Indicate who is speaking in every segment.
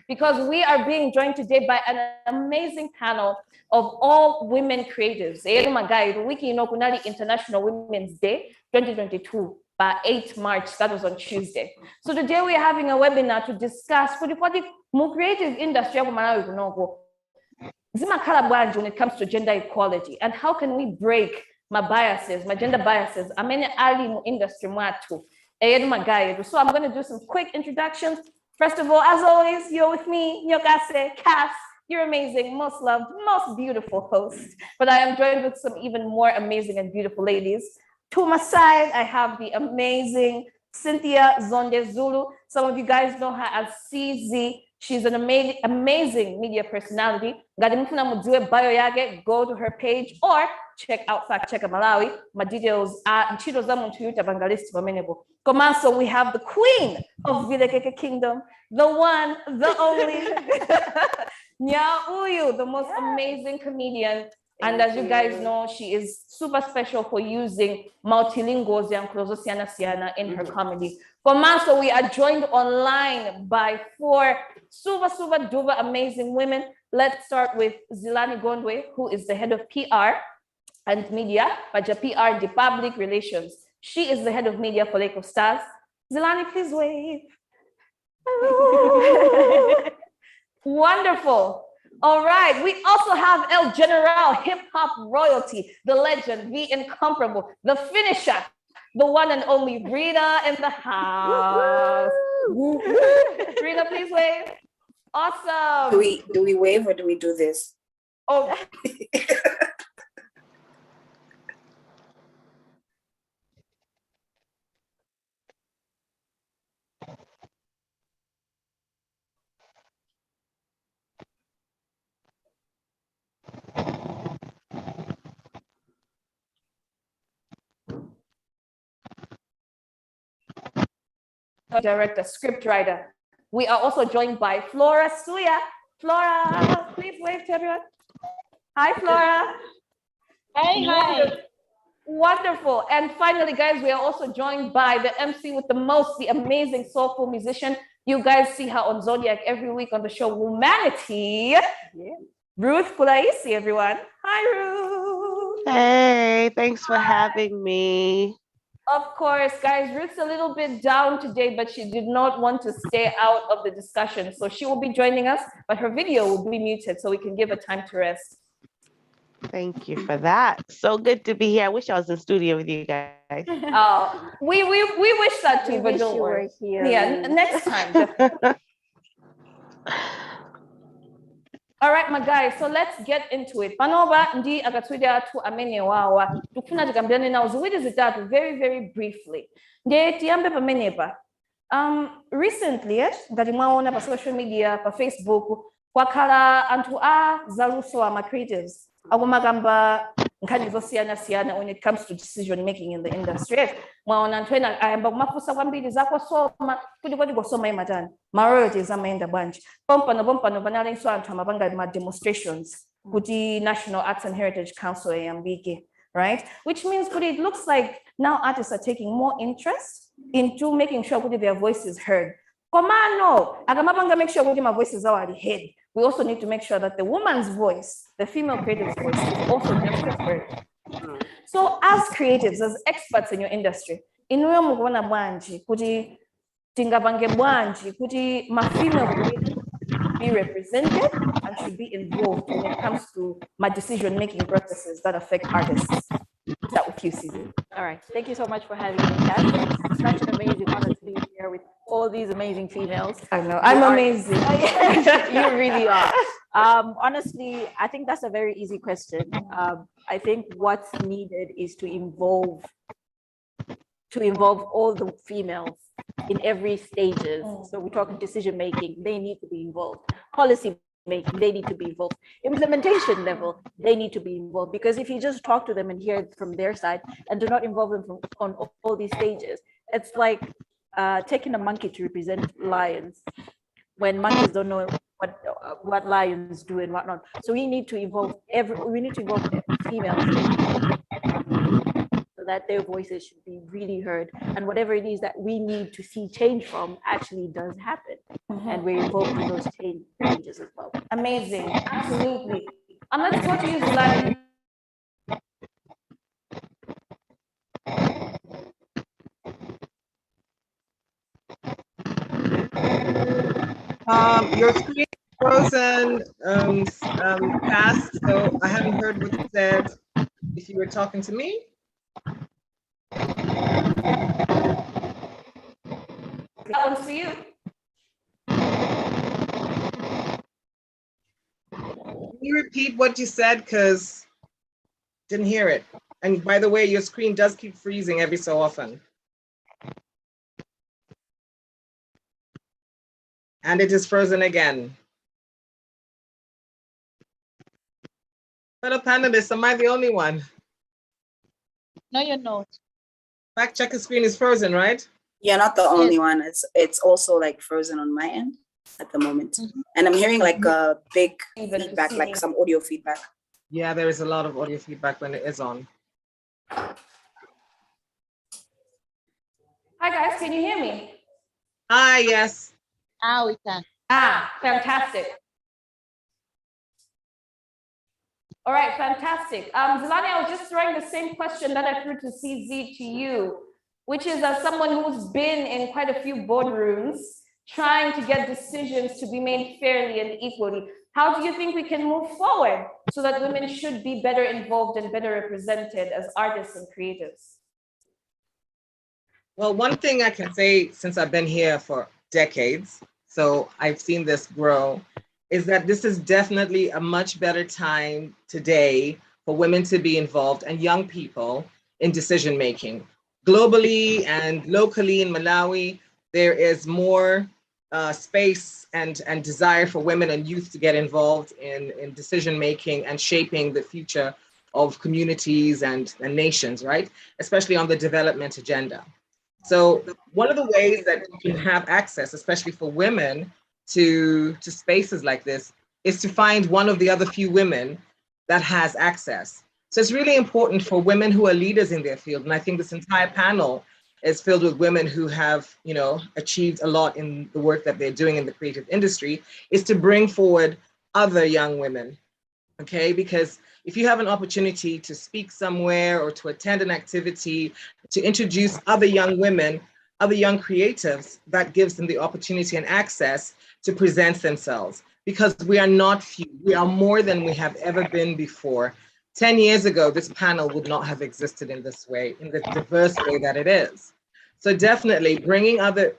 Speaker 1: because we are being joined today by an amazing panel of all women creatives. Wiki no kunali International Women's Day 2022 by 8 March. That was on Tuesday. So today we are having a webinar to discuss for the creative industry when it comes to gender equality, and how can we break my biases, my gender biases. I'm in the industry. So I'm going to do some quick introductions. First of all, as always, you're with me, Nyokase, Cass. You're amazing, most loved, most beautiful host. But I am joined with some even more amazing and beautiful ladies. To my side, I have the amazing Cynthia Zonde Zulu. Some of you guys know her as CZ. She's an amazing media personality. Go to her page or check out Fact Checker Malawi. My details are so we have the queen of Vilekeke Kingdom, the one, the only, Nya-Uyu, the most amazing comedian. And as you guys know, she is super special for using multilinguals in her comedy. So we are joined online by 4 super duper amazing women. Let's start with Zilanie Gondwe, who is the head of PR and media, PR, the public relations. She is the head of media for Lake of Stars. Zilanie, please wave. Hello. Wonderful. All right, we also have El General, hip hop royalty, the legend, the incomparable, the finisher, the one and only Rina in the house. Rina, please wave. Awesome.
Speaker 2: Do we wave or do we do this?
Speaker 1: Oh. Director, script writer. We are also joined by Flora Suya. Flora, please wave to everyone. Hi, Flora.
Speaker 3: Hi.
Speaker 1: Wonderful. And finally, guys, we are also joined by the MC with the most, the amazing soulful musician. You guys see her on Zodiac every week on the show Womanity. Yeah. Ruth Kulaisi, everyone. Hi, Ruth.
Speaker 3: Hey, thanks for having me.
Speaker 1: Of course, guys, Ruth's a little bit down today, but she did not want to stay out of the discussion. So she will be joining us, but her video will be muted so we can give her time to rest.
Speaker 3: Thank you for that. So good to be here. I wish I was in studio with you guys.
Speaker 1: Oh, we wish that too, but don't worry. Yeah, next time. All right, my guys, so let's get into it. Panoba ndi akatwida tu amene wawa. Tukuna tikambirane nawo ziwiri zitatu very briefly. Ndiye tiyambe pamenepa. Recently, ngati mwaona pa social media, pa Facebook, kwakhala anthu a zaluso ama creatives. Akumakamba nkhani zosiyana when it comes to decision making in the industry. Mwaona anthu ena ayamba kumafusa kwambiri zakosoma kuti kosoma imatani. Ma royalties amaenda bwanji. Pompano panalenso anthu amapanga ma demonstrations kuti National Arts and Heritage Council ayambike, right? Which means kuti it looks like now artists are taking more interest into making sure kuti their voice is heard. Komano, akamapanga make sure kuti my voices are heard. We also need to make sure that the woman's voice, the female creative's voice, is also just as heard. So as creatives, as experts in your industry, inuyo mukuona bwanji kuti tingapange bwanji kuti ma female creatives be represented and should be involved when it comes to my decision-making processes that affect artists. Start with you, Susie.
Speaker 4: All right. Thank you so much for having me, Cass. It's such an amazing honor to be here with all these amazing females.
Speaker 1: I know. I'm amazing.
Speaker 4: You really are. Honestly, I think that's a very easy question. I think what's needed is to involve all the females in every stages. So we're talking decision making, they need to be involved. Policy making, they need to be involved. Implementation level, they need to be involved, because if you just talk to them and hear it from their side and do not involve them on all these stages, it's like taking a monkey to represent lions when monkeys don't know what lions do and whatnot. So we need to involve females so that their voices should be really heard, and whatever it is that we need to see change from actually does happen, and we're involved in those changes.
Speaker 1: Amazing, absolutely. Let's go to you, Zilanie.
Speaker 5: Your screen is frozen past, so I haven't heard what you said. If you were talking to me.
Speaker 1: That one's for you.
Speaker 5: Can you repeat what you said? Because didn't hear it. And by the way, your screen does keep freezing every so often. And it is frozen again. Fellow panelists, am I the only one?
Speaker 6: No, you're not.
Speaker 5: Fact checker screen is frozen, right?
Speaker 2: You're not the only one. It's also like frozen on my end at the moment. And I'm hearing like a big feedback, like some audio feedback.
Speaker 5: Yeah, there is a lot of audio feedback when it is on.
Speaker 1: Hi guys, can you hear me?
Speaker 5: Hi, yes.
Speaker 6: Now we can.
Speaker 1: Fantastic. All right, fantastic. Zilanie, I was just throwing the same question that I threw to CZ to you, which is as someone who's been in quite a few boardrooms trying to get decisions to be made fairly and equally, how do you think we can move forward so that women should be better involved and better represented as artists and creatives?
Speaker 5: Well, one thing I can say, since I've been here for decades, so I've seen this grow, is that this is definitely a much better time today for women to be involved and young people in decision making. Globally and locally in Malawi, there is more space and desire for women and youth to get involved in decision making and shaping the future of communities and nations, right? Especially on the development agenda. So one of the ways that you can have access, especially for women, to spaces like this is to find one of the other few women that has access. So it's really important for women who are leaders in their field. And I think this entire panel is filled with women who have, you know, achieved a lot in the work that they're doing in the creative industry, is to bring forward other young women, okay? Because if you have an opportunity to speak somewhere or to attend an activity, to introduce other young women, other young creatives, that gives them the opportunity and access to present themselves. Because we are not few, we are more than we have ever been before. 10 years ago, this panel would not have existed in this way, in the diverse way that it is. So definitely bringing other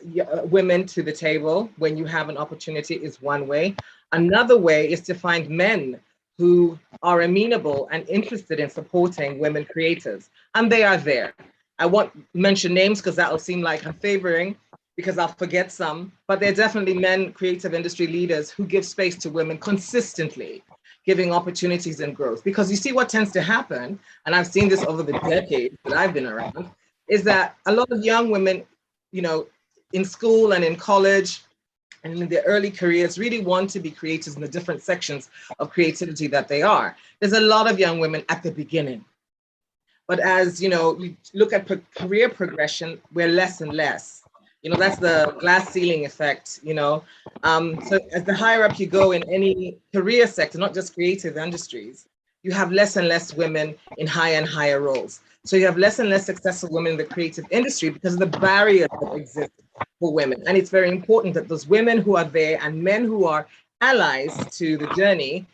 Speaker 5: women to the table when you have an opportunity is one way. Another way is to find men who are amenable and interested in supporting women creators, and they are there. I won't mention names because that will seem like I'm favoring, because I'll forget some, but they're definitely men, creative industry leaders who give space to women consistently, giving opportunities and growth. Because you see what tends to happen, and I've seen this over the decades that I've been around, is that a lot of young women, you know, in school and in college, and in their early careers really want to be creators in the different sections of creativity that they are. There's a lot of young women at the beginning. But as you know, you look at career progression, we're less and less. You know, that's the glass ceiling effect, you know. So as the higher up you go in any career sector, not just creative industries, you have less and less women in higher and higher roles. So you have less and less successful women in the creative industry because of the barriers that exist for women. And it's very important that those women who are there and men who are allies to the journey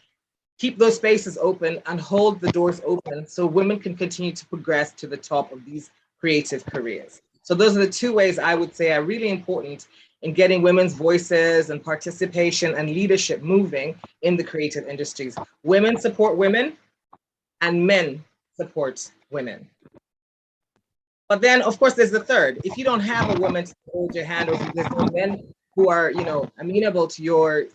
Speaker 5: keep those spaces open and hold the doors open so women can continue to progress to the top of these creative careers. So those are the two ways I would say are really important in getting women's voices and participation and leadership moving in the creative industries. Women support women and men support women. But then, of course, there's the third. If you don't have a woman to hold your hand, or if there's no men who are, you know, amenable to your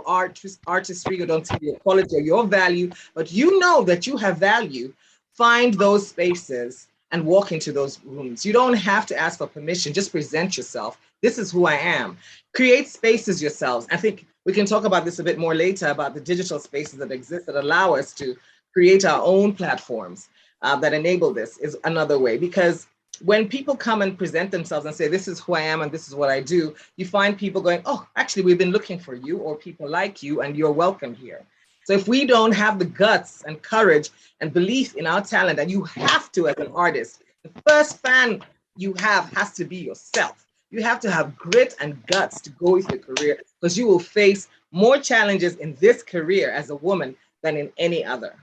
Speaker 5: artistry, or don't see your quality or your value, but you know that you have value, find those spaces and walk into those rooms. You don't have to ask for permission, just present yourself. This is who I am. Create spaces yourselves. I think we can talk about this a bit more later, about the digital spaces that exist that allow us to create our own platforms that enable this is another way. Because when people come and present themselves and say, this is who I am and this is what I do, you find people going, oh, actually, we've been looking for you, or people like you, and you're welcome here. So if we don't have the guts and courage and belief in our talent, and you have to as an artist, the first fan you have has to be yourself. You have to have grit and guts to go with your career, because you will face more challenges in this career as a woman than in any other.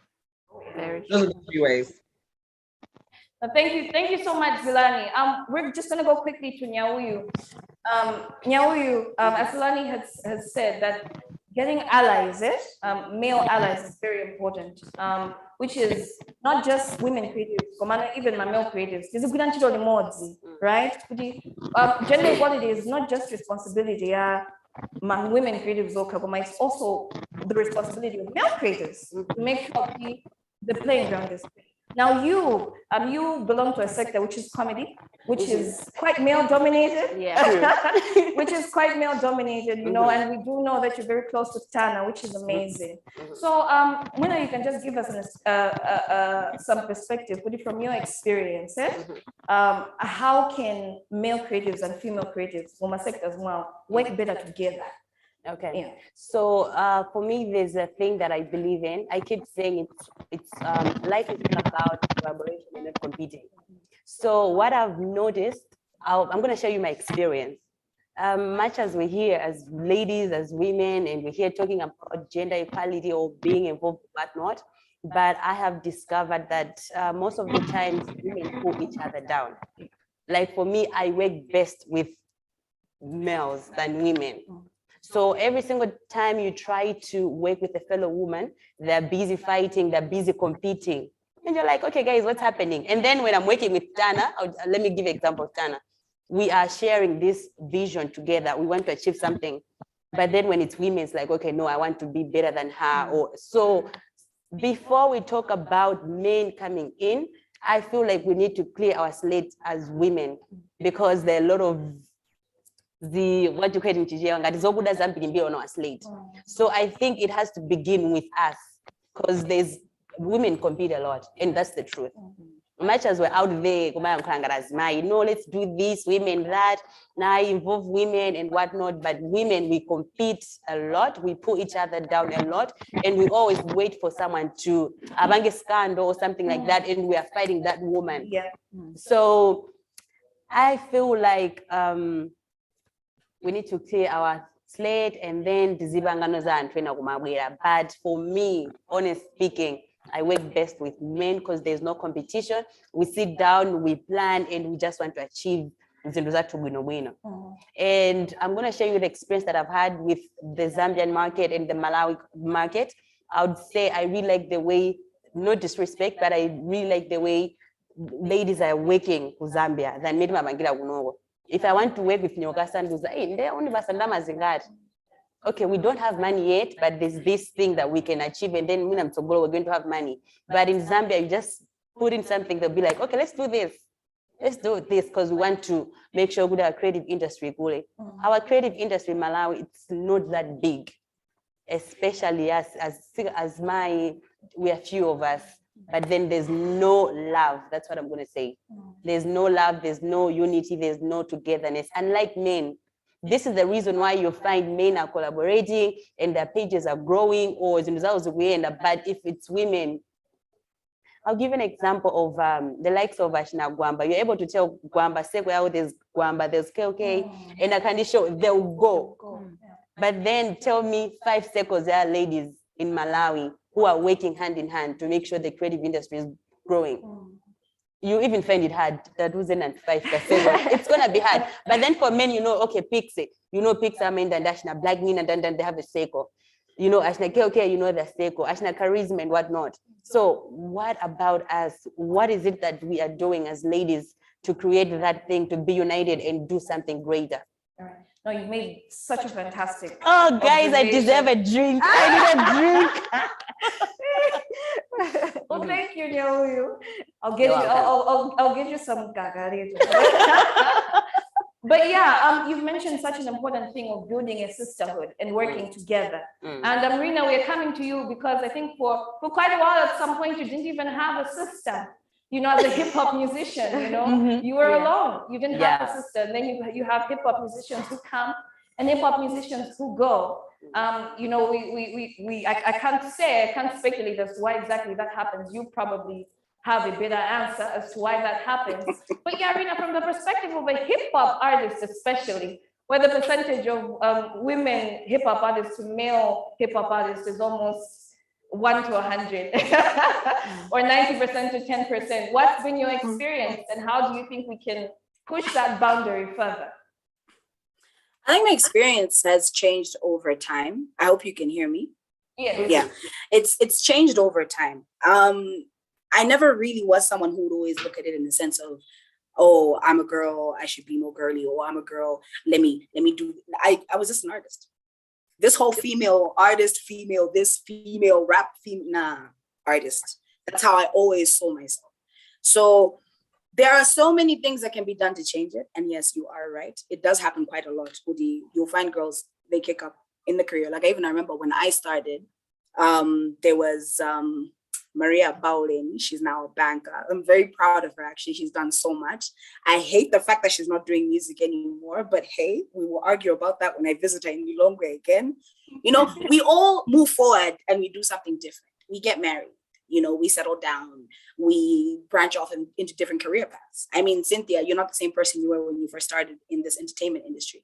Speaker 5: Those are the 3 ways.
Speaker 1: Thank you so much, Zilanie. We're just gonna go quickly to Nya-Uyu. Nya-Uyu, as Zilanie has said, that getting allies, male allies is very important, which is not just women creatives, even my male creatives. There's a good antidote in mods, right? Gender equality is not just responsibility. My women creatives, it's also the responsibility of male creatives to make sure the playing ground is fair. Now you belong to a sector which is comedy, which is quite male dominated.
Speaker 4: Yeah.
Speaker 1: Which is quite male dominated, you know, and we do know that you're very close to Tana, which is amazing. So Muna, you can just give us some perspective, put it from your experience. How can male creatives and female creatives, from a sector as well, work better together?
Speaker 7: Okay.
Speaker 1: Yeah.
Speaker 7: So for me, there's a thing that I believe in. I keep saying it's life is all about collaboration and not competing. So what I've noticed, I'm going to share you my experience. Much as we're here as ladies, as women, and we're here talking about gender equality or being involved, whatnot, but I have discovered that most of the times women pull each other down. Like for me, I work best with males than women. So every single time you try to work with a fellow woman, they're busy fighting, they're busy competing. And you're like, okay, guys, what's happening? And then when I'm working with Tana, let me give an example of Tana. We are sharing this vision together. We want to achieve something. But then when it's women, it's like, okay, no, I want to be better than her. Or so before we talk about men coming in, I feel like we need to clear our slate as women, because there are a lot of what you create on our slate. So I think it has to begin with us, because there's women compete a lot, and that's the truth. Much as we're out there, you know, let's do this, women that, now involve women and whatnot, but women, we compete a lot, we pull each other down a lot, and we always wait for someone to abang a scandal or something like that, and we are fighting that woman.
Speaker 1: Yeah.
Speaker 7: So I feel like we need to clear our slate, and then but for me, honestly speaking, I work best with men because there's no competition. We sit down, we plan, and we just want to achieve. And I'm going to share you the experience that I've had with the Zambian market and the Malawi market. I would say I really like the way, no disrespect, but I really like the way ladies are working with Zambia than made Mabangira Gunogo. If I want to work with Nyogasan, okay, we don't have money yet, but there's this thing that we can achieve, and then we're going to have money. But in Zambia, you just put in something, they'll be like, okay, let's do this. Let's do this because we want to make sure our creative industry. Our creative industry in Malawi, it's not that big, especially we are few of us, but then there's no love. That's what I'm going to say. There's no love, there's no unity, there's no togetherness. Unlike men, this is the reason why you find men are collaborating and their pages are growing, or but if it's women, I'll give an example of the likes of Ashna Gwamba. You're able to tell Gwamba, say, well, there's Gwamba, there's KK, and I can show they'll go. But then tell me 5 seconds, there are ladies in Malawi who are working hand in hand to make sure the creative industry is growing. You even find it hard. That wasn't 5%. It's gonna be hard. But then for men, you know, okay, Pixie, you know, Pixie men and Ashna Black men, and then they have a Seiko. You know, Ashna KK, you know, the Seiko, Ashna Charisma and whatnot. So what about us? What is it that we are doing as ladies to create that thing, to be united and do something greater?
Speaker 1: All right. No, you made such a fantastic.
Speaker 7: Oh, guys, I deserve a drink. I need a drink.
Speaker 1: Well, thank you, Nya-Uyu. I'll get you. I'll get you some gagari. But yeah, you've mentioned such an important thing of building a sisterhood and working together. And Rina, we're coming to you because I think for quite a while at some point you didn't even have a sister. you know, as a hip hop musician, you know, you were alone. You didn't have a sister. And then you have hip hop musicians who come and hip hop musicians who go. You know, I can't speculate as to why exactly that happens. You probably have a better answer as to why that happens. But yeah, Rina, from the perspective of a hip hop artist, especially, where the percentage of women hip hop artists to male hip hop artists is almost 1 to 100 or 90% to 10%. What's been your experience and how do you think we can push that boundary further?
Speaker 2: I think my experience has changed over time. I hope you can hear me. Yeah, it's changed over time. I never really was someone who would always look at it in the sense of, oh, I'm a girl, I should be more girly, or I'm a girl, let me do. I was just an artist. This whole female artist, female this, female rap, artist. That's how I always saw myself. So there are so many things that can be done to change it. And yes, you are right. It does happen quite a lot. You'll find girls, they kick up in the career. Like I remember when I started, there was Maria Bowling. She's now a banker. I'm very proud of her, actually. She's done so much. I hate the fact that she's not doing music anymore, but hey, we will argue about that when I visit her in Lilongwe again. You know, we all move forward and we do something different. We get married, you know, we settle down, we branch off into different career paths. I mean, Cynthia, you're not the same person you were when you first started in this entertainment industry.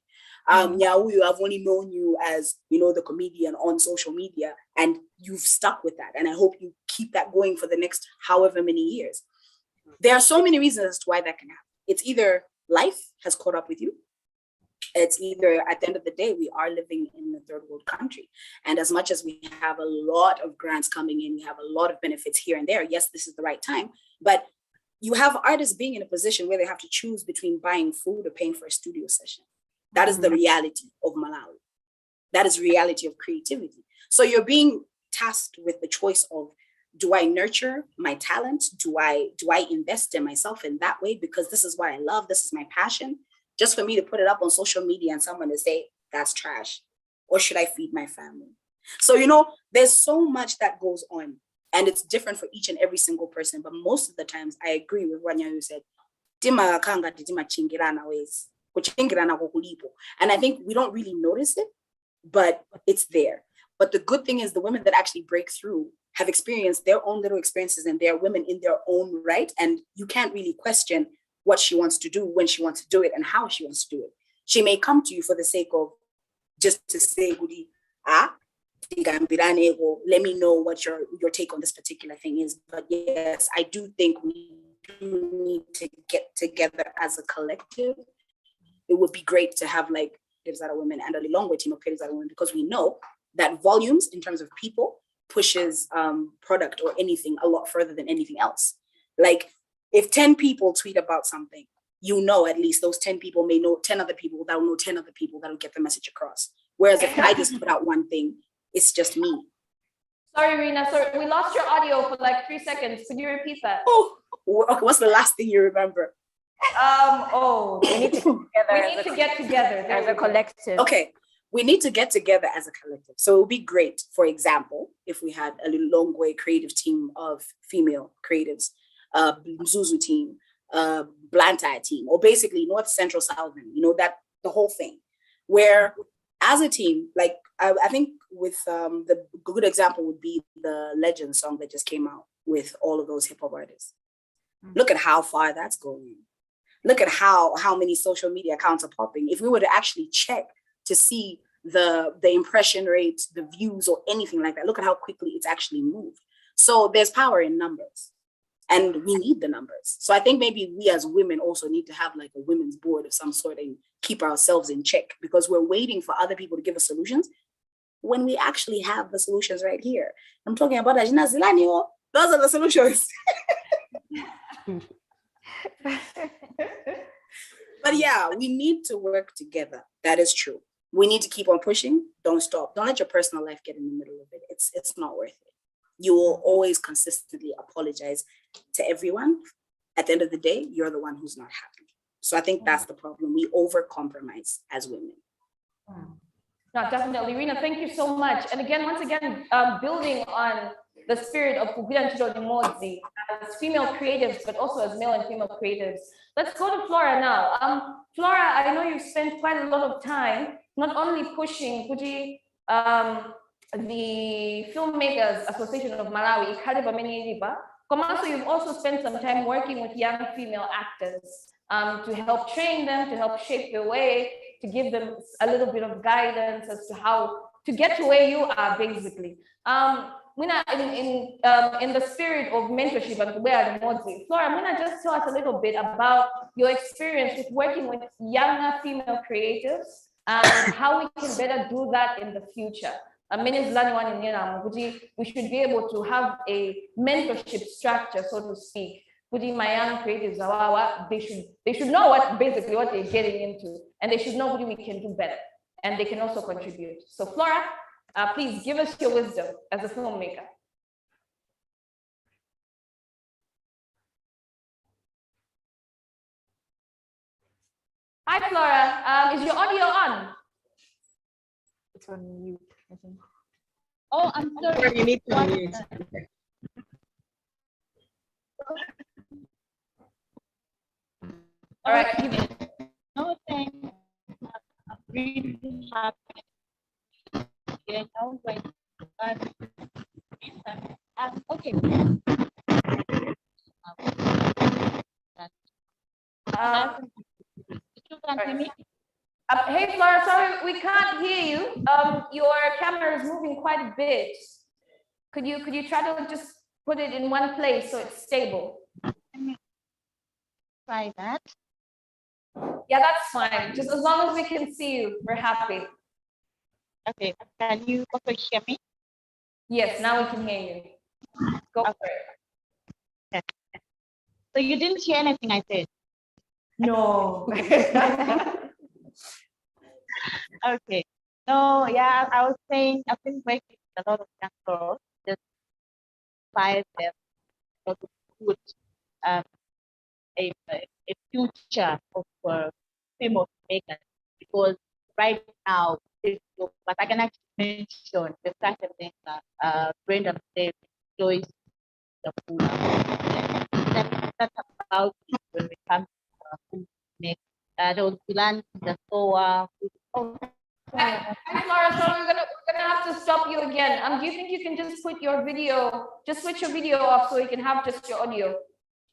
Speaker 2: Nya-Uyu, I've only known you as, you know, the comedian on social media, and you've stuck with that. And I hope you keep that going for the next however many years. There are so many reasons as to why that can happen. It's either life has caught up with you. It's either at the end of the day, we are living in a third world country. And as much as we have a lot of grants coming in, we have a lot of benefits here and there. Yes, this is the right time. But you have artists being in a position where they have to choose between buying food or paying for a studio session. That is the reality of Malawi. That is reality of creativity. So you're being tasked with the choice of, do I nurture my talent? Do I invest in myself in that way? Because this is what I love. This is my passion. Just for me to put it up on social media and someone to say, that's trash. Or should I feed my family? So, you know, there's so much that goes on. And it's different for each and every single person. But most of the times, I agree with what Nya-Uyu said. And I think we don't really notice it, but it's there. But the good thing is the women that actually break through have experienced their own little experiences, and they're women in their own right. And you can't really question what she wants to do, when she wants to do it, and how she wants to do it. She may come to you for the sake of just to say, let me know what your take on this particular thing is. But yes, I do think we do need to get together as a collective. It would be great to have like creatives that are women and a Lilongwe team of creatives that are women, because we know that volumes in terms of people pushes product or anything a lot further than anything else. Like if 10 people tweet about something, you know, at least those 10 people may know 10 other people that will know 10 other people that will get the message across. Whereas if I just put out one thing, it's just me.
Speaker 1: Sorry, Rina, sorry, we lost your audio for like 3 seconds. Could you repeat that?
Speaker 2: Oh, what's the last thing you remember?
Speaker 4: We need to get together as a collective.
Speaker 2: Okay, we need to get together as a collective. So it would be great, for example, if we had a Lilongwe creative team of female creatives, Mzuzu team, Blantyre team, or basically North Central Southern, you know, that the whole thing, where as a team, like I think with the good example would be the Legend song that just came out with all of those hip hop artists. Look at how far that's going. Look at how many social media accounts are popping. If we were to actually check to see the impression rates, the views, or anything like that, look at how quickly it's actually moved. So there's power in numbers, and we need the numbers. So I think maybe we as women also need to have like a women's board of some sort and keep ourselves in check, because we're waiting for other people to give us solutions when we actually have the solutions right here. I'm talking about Zilanie. Those are the solutions. But yeah, we need to work together. That is true. We need to keep on pushing. Don't stop. Don't let your personal life get in the middle of it. It's not worth it. You will always consistently apologize to everyone. At the end of the day, you're the one who's not happy. So I think that's the problem. We over-compromise as women.
Speaker 1: No, definitely. Rina, thank you so much. And again, once again, building on the spirit of Kugwira Ntchito Limodzi as female creatives, but also as male and female creatives. Let's go to Flora now. Flora, I know you've spent quite a lot of time not only pushing Kuti, the Filmmakers Association of Malawi, Komanso, you've also spent some time working with young female actors to help train them, to help shape their way, to give them a little bit of guidance as to how to get to where you are, basically. In the spirit of mentorship and Flora, I'm gonna just tell us a little bit about your experience with working with younger female creatives and how we can better do that in the future. We should be able to have a mentorship structure, so to speak. Putting my young creatives, they should know what they're getting into, and they should know what we can do better, and they can also contribute. So Flora, please give us your wisdom as a filmmaker. Hi, Flora. Is your audio on?
Speaker 4: It's on mute, I think.
Speaker 6: Oh, I'm sorry.
Speaker 5: You need to mute.
Speaker 1: All right.
Speaker 6: No, thanks. I'm really happy. You know, like, okay. You can hear me?
Speaker 1: Hey, Flora, sorry, we can't hear you. Your camera is moving quite a bit. Could you try to just put it in one place so it's stable?
Speaker 6: Try that.
Speaker 1: Yeah, that's fine. Just as long as we can see you, we're happy.
Speaker 6: Okay, can you also hear me?
Speaker 1: Yes, now we can hear you. Go for it.
Speaker 6: So you didn't hear anything I said?
Speaker 1: No.
Speaker 6: Okay. No, yeah, I was saying I've been working with a lot of young girls, just inspire them to put a future of female makers, because right now, but I can actually mention the fact that Brenda said Joyce the food. That's about it when we come to food make. There was Zilanie the Soa.
Speaker 1: Hi, Flora, so we're gonna have to stop you again. Do you think you can just put your video, just switch your video off so we can have just your audio?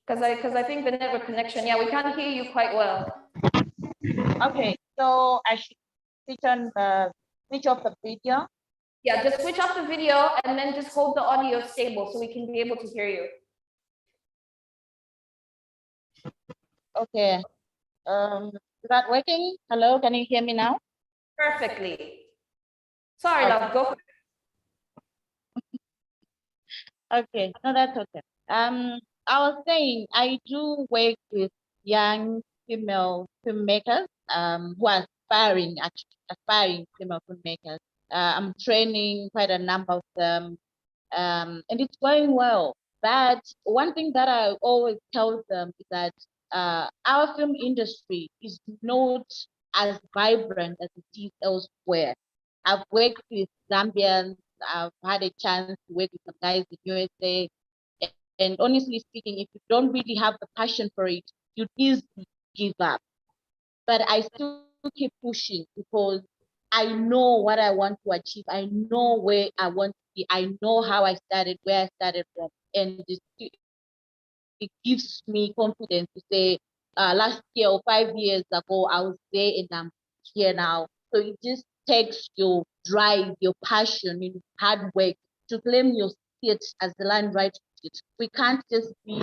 Speaker 1: Because I think the network connection, yeah, we can't hear you quite well.
Speaker 6: Okay, so I should switch off the video.
Speaker 1: Yeah, just switch off the video and then just hold the audio stable so we can be able to hear you.
Speaker 6: Okay. Is that working? Hello, can you hear me now?
Speaker 1: Perfectly. Sorry, love, go for it.
Speaker 6: Okay, no, that's okay. I was saying I do work with young female filmmakers who are aspiring female filmmakers. I'm training quite a number of them, and it's going well. But one thing that I always tell them is that our film industry is not as vibrant as it is elsewhere. I've worked with Zambians, I've had a chance to work with some guys in USA, and honestly speaking, if you don't really have the passion for it, you'd easily give up. But I still keep pushing because I know what I want to achieve. I know where I want to be. I know how I started, where I started from. And it gives me confidence to say, last year or 5 years ago, I was there and I'm here now. So it just takes your drive, your passion, your hard work to claim your seat as the land right. We can't just be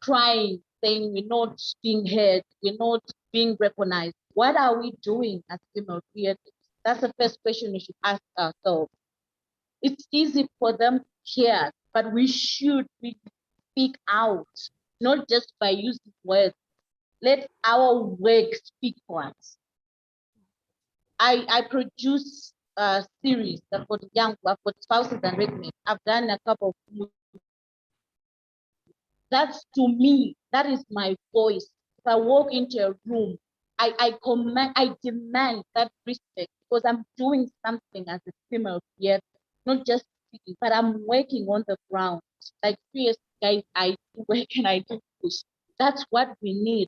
Speaker 6: crying, saying we're not being heard, we're not being recognized. What are we doing as female creators? That's the first question we should ask ourselves. It's easy for them to hear, but we should speak out, not just by using words. Let our work speak for us. I produce a series for the young, for spouses and regiments. I've done a couple of movies. That's, to me, that is my voice. If I walk into a room, I demand that respect, because I'm doing something as a female creator, not just speaking, but I'm working on the ground. Like seriously, guys, I do work and I do push. That's what we need.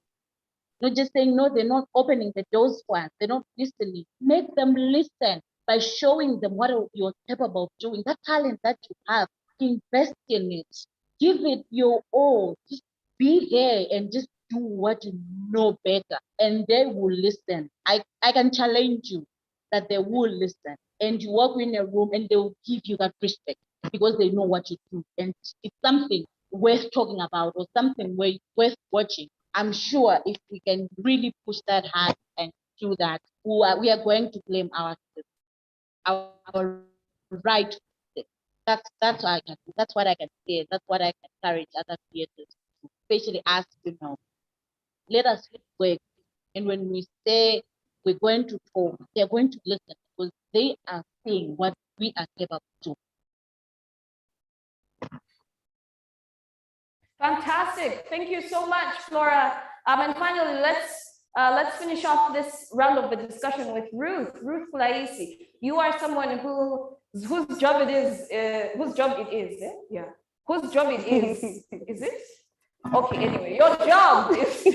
Speaker 6: Not just saying, no, they're not opening the doors for us. They're not listening. Make them listen by showing them what you're capable of doing. That talent that you have, invest in it. Give it your all. Just be there and just do what you know better. And they will listen. I can challenge you that they will listen. And you walk in a room and they will give you that respect because they know what you do. And it's something worth talking about or something worth watching. I'm sure if we can really push that hard and do that, we are going to claim our right. That's what I can. That's what I can say. That's what I can encourage other creators, especially us to know. Let us work, and when we say we're going to talk, they're going to listen because they are seeing what we are capable of doing.
Speaker 1: Fantastic. Thank you so much, Flora. And finally, let's finish off this round of the discussion with Ruth. Ruth Kulaisi, you are someone whose job it is. Whose job it is? Yeah. Whose job it is? Is it? Okay. Anyway, your job is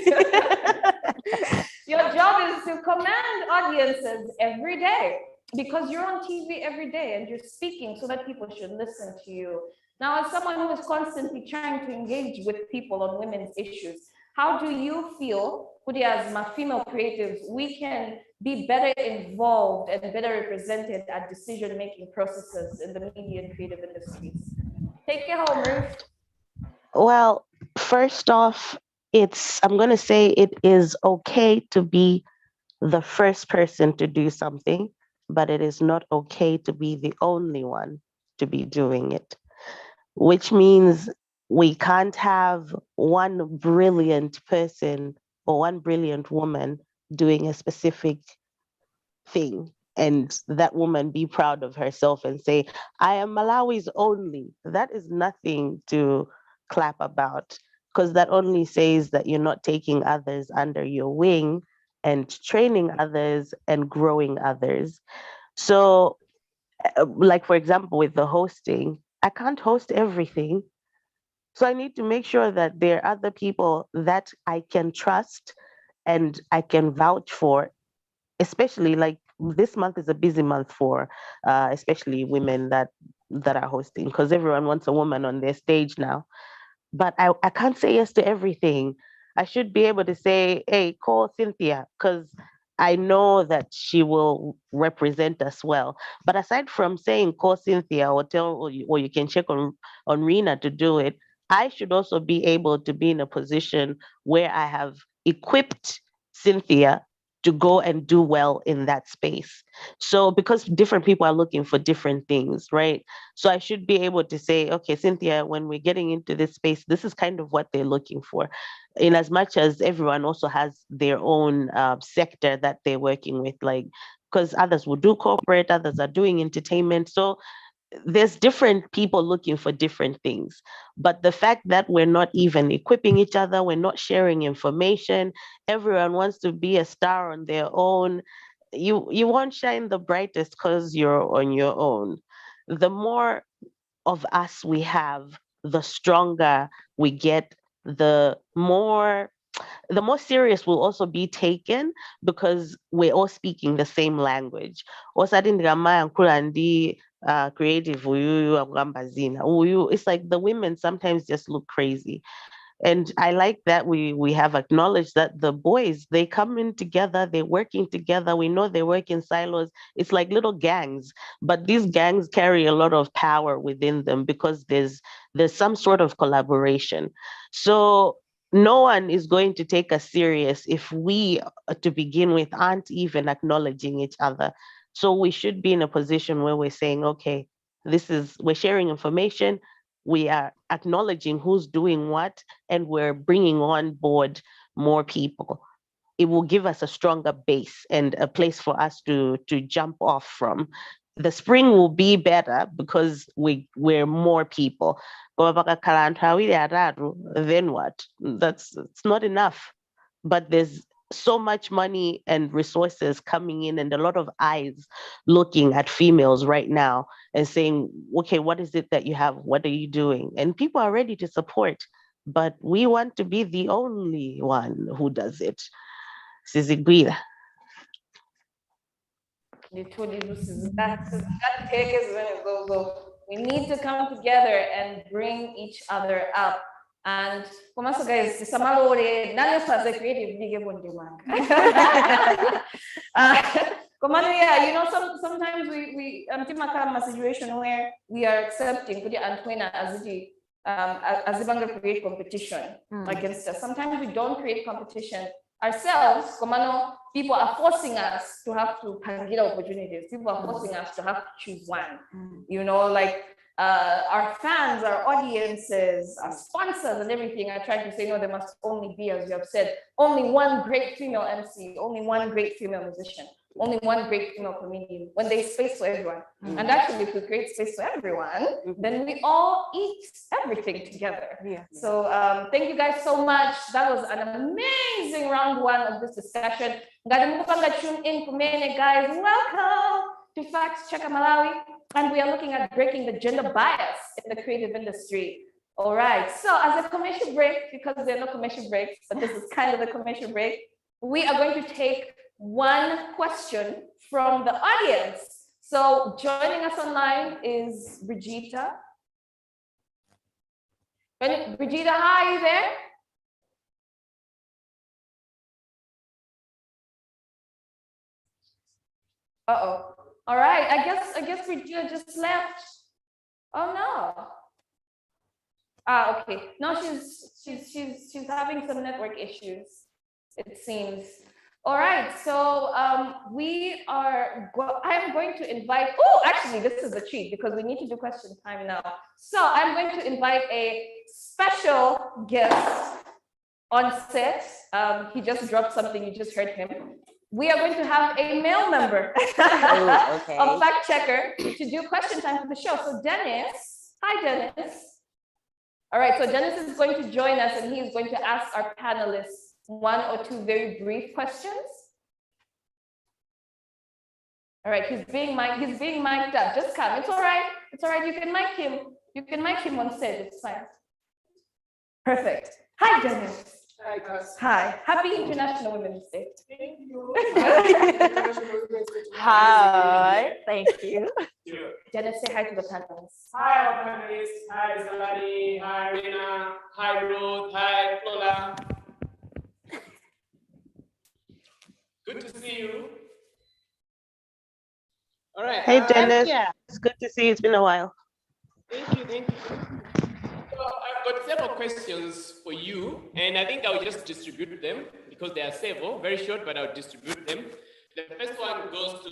Speaker 1: your job is to command audiences every day because you're on TV every day and you're speaking so that people should listen to you. Now, as someone who is constantly trying to engage with people on women's issues, how do you feel, as my female creatives, we can be better involved and better represented at decision-making processes in the media and creative industries? Take it home, Ruth.
Speaker 3: Well, first off, I'm going to say it is okay to be the first person to do something, but it is not okay to be the only one to be doing it, which means we can't have one brilliant person or one brilliant woman doing a specific thing and that woman be proud of herself and say, I am Malawi's only. That is nothing to clap about, because that only says that you're not taking others under your wing and training others and growing others. So, like, for example, with the hosting, I can't host everything. So I need to make sure that there are other people that I can trust and I can vouch for, especially like this month is a busy month for especially women that are hosting, because everyone wants a woman on their stage now. But I can't say yes to everything. I should be able to say, hey, call Cynthia, because I know that she will represent us well. But aside from saying call Cynthia or or you can check on Rina to do it, I should also be able to be in a position where I have equipped Cynthia to go and do well in that space. So because different people are looking for different things, right? So I should be able to say, okay, Cynthia, when we're getting into this space, this is kind of what they're looking for. In as much as everyone also has their own sector that they're working with, like, because others will do corporate, others are doing entertainment. So there's different people looking for different things. But the fact that we're not even equipping each other, we're not sharing information, everyone wants to be a star on their own, you won't shine the brightest because you're on your own. The more of us we have, the stronger we get, the more serious will also be taken, because we're all speaking the same language. Creative Uyu, it's like the women sometimes just look crazy. And I like that we have acknowledged that the boys, they come in together, they're working together. We know they work in silos. It's like little gangs, but these gangs carry a lot of power within them because there's some sort of collaboration. So no one is going to take us serious if we, to begin with, aren't even acknowledging each other. So we should be in a position where we're saying, okay, we're sharing information, we are acknowledging who's doing what, and we're bringing on board more people. It will give us a stronger base and a place for us to jump off from. The spring will be better because we're more people. Then what? It's not enough. But there's so much money and resources coming in and a lot of eyes looking at females right now. and saying, okay, what is it that you have? What are you doing? And people are ready to support, but we want to be the only one who does it. Sizigwira.
Speaker 1: We need to come together and bring each other up. And also, guys, creative yeah, you know, sometimes we a situation where we are accepting Antoina as the create competition against us. Sometimes we don't create competition ourselves. People are forcing us to have to get opportunities. People are forcing us to have to choose one. You know, like our fans, our audiences, our sponsors and everything are trying to say, no, there must only be, as you have said, only one great female MC, only one great female musician, only one great female comedian, when there's space for everyone. And actually, if we create space for everyone, then we all eat everything together. So thank you guys so much. That was an amazing round one of this discussion. Tune in for many guys. Welcome to Facts Check Malawi. And we are looking at breaking the gender bias in the creative industry. All right, so as a commercial break, because there are no commercial breaks, but this is kind of the commercial break, we are going to take one question from the audience. So joining us online is Brigida. Brigida, hi, are you there? Uh-oh. All right, I guess Brigida just left. Oh no. Ah, okay. No, she's having some network issues, it seems. All right, so I am going to invite, oh, actually, this is a treat because we need to do question time now. So I'm going to invite a special guest on set. He just dropped something, you just heard him. We are going to have a male member of Fact Checker to do question time for the show. So Dennis, hi Dennis. All right, so Dennis is going to join us and he is going to ask our panelists one or two very brief questions. All right, he's being mic'd up. Just come. It's all right. It's all right. You can mic him. You can mic him on stage. It's fine. Perfect. Hi, Dennis.
Speaker 8: Hi, guys.
Speaker 1: Hi. Happy International Women's Day.
Speaker 8: Thank you.
Speaker 4: Hi. Thank you.
Speaker 1: Dennis, say hi to the panelists.
Speaker 8: Hi, our panelists. Hi, Zilanie. Hi, Rina. Hi, Ruth. Hi, Flora. Good to see you. All right.
Speaker 3: Hey, Dennis. It's good to see you. It's been a while.
Speaker 8: Thank you. Thank you. So I've got several questions for you, and I think I'll just distribute them because they are several, very short, but I'll distribute them. The first one goes to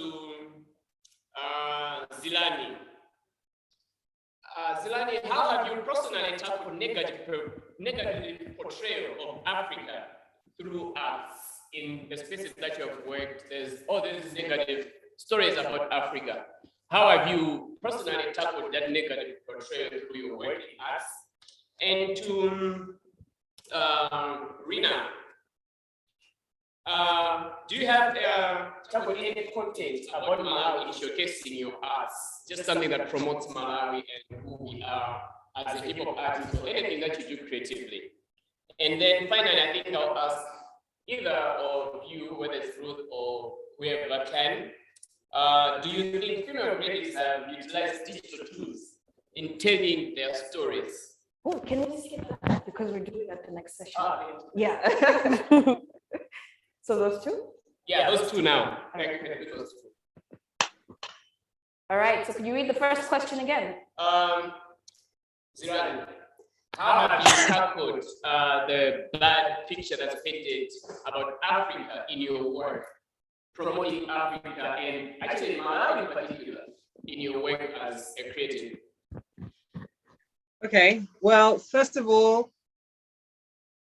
Speaker 8: Zilanie. Zilanie, how have you personally tackled negative portrayal of Africa through arts in the spaces that you have worked? There's all these negative stories about Africa. How have you personally tackled that negative portrayal through your work in arts? And to Rina, do you have tackled any content about Malawi showcasing your arts? Just something that promotes Malawi and who we are as a hip hop artist, or anything that you do creatively. And then finally, I think I'll ask either of you, whether it's Ruth or whoever can, do you think female creators have utilized digital tools in telling their stories?
Speaker 1: Oh, can we skip that? Because we're doing that the next session. Yeah. So those two?
Speaker 8: Yeah, those two now.
Speaker 1: All right, so can you read the first question again?
Speaker 8: Zilanie, how have you tackled the bad picture that's painted about Africa in your work, promoting Africa and actually Malawi in particular in your work as a creative?
Speaker 5: Okay, well, first of all,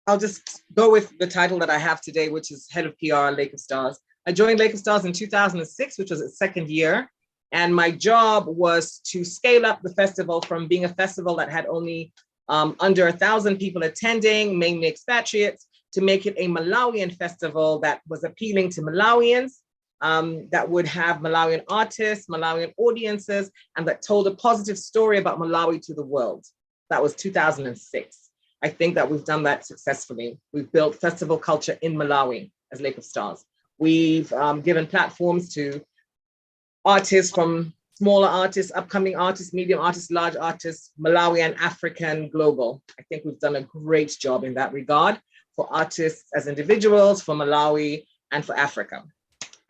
Speaker 5: I'll just go with the title that I have today, which is Head of PR, Laker Stars. I joined Laker Stars in 2006, which was its second year. And my job was to scale up the festival from being a festival that had only under 1,000 people attending, mainly expatriates, to make it a Malawian festival that was appealing to Malawians that would have Malawian artists, Malawian audiences, and that told a positive story about Malawi to the world. That was 2006. I think that we've done that successfully. We've built festival culture in Malawi as Lake of Stars. We've given platforms to artists, from smaller artists, upcoming artists, medium artists, large artists, Malawian, African, global. I think we've done a great job in that regard for artists as individuals, for Malawi, and for Africa.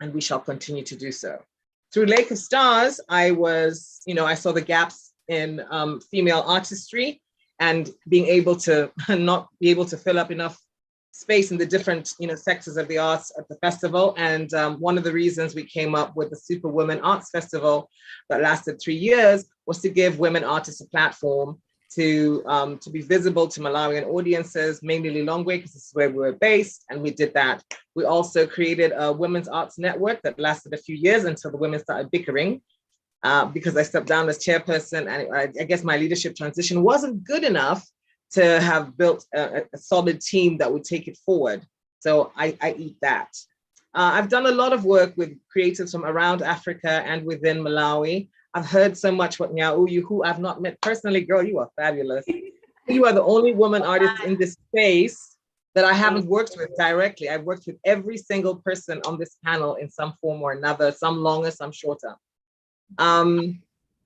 Speaker 5: And we shall continue to do so. Through Lake of Stars, I saw the gaps in female artistry and being able to not be able to fill up enough space in the different sectors of the arts at the festival. And one of the reasons we came up with the Super Women Arts Festival that lasted 3 years was to give women artists a platform to be visible to Malawian audiences, mainly Lilongwe, because this is where we were based, and we did that. We also created a women's arts network that lasted a few years until the women started bickering, because I stepped down as chairperson, and I guess my leadership transition wasn't good enough to have built a solid team that would take it forward. So I eat that. I've done a lot of work with creatives from around Africa and within Malawi. I've heard so much what Nya-Uyu, who I've not met personally. Girl, you are fabulous. You are the only woman artist in this space that I haven't worked with directly. I've worked with every single person on this panel in some form or another, some longer, some shorter. I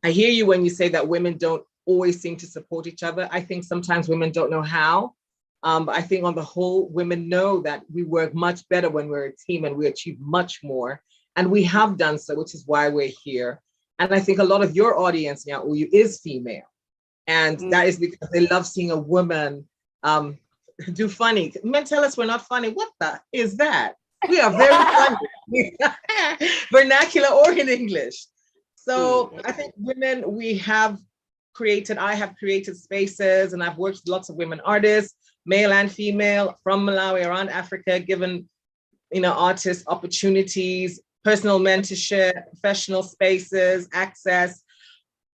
Speaker 5: hear you when you say that women don't always seem to support each other. I think sometimes women don't know how. But I think on the whole, women know that we work much better when we're a team and we achieve much more. And we have done so, which is why we're here. And I think a lot of your audience, Nya-Uyu, is female. And that is because they love seeing a woman do funny. Men tell us we're not funny. What the is that? We are very funny. Vernacular or in English. So I think women, I have created spaces, and I've worked with lots of women artists, male and female, from Malawi, around Africa, given artists opportunities, personal mentorship, professional spaces, access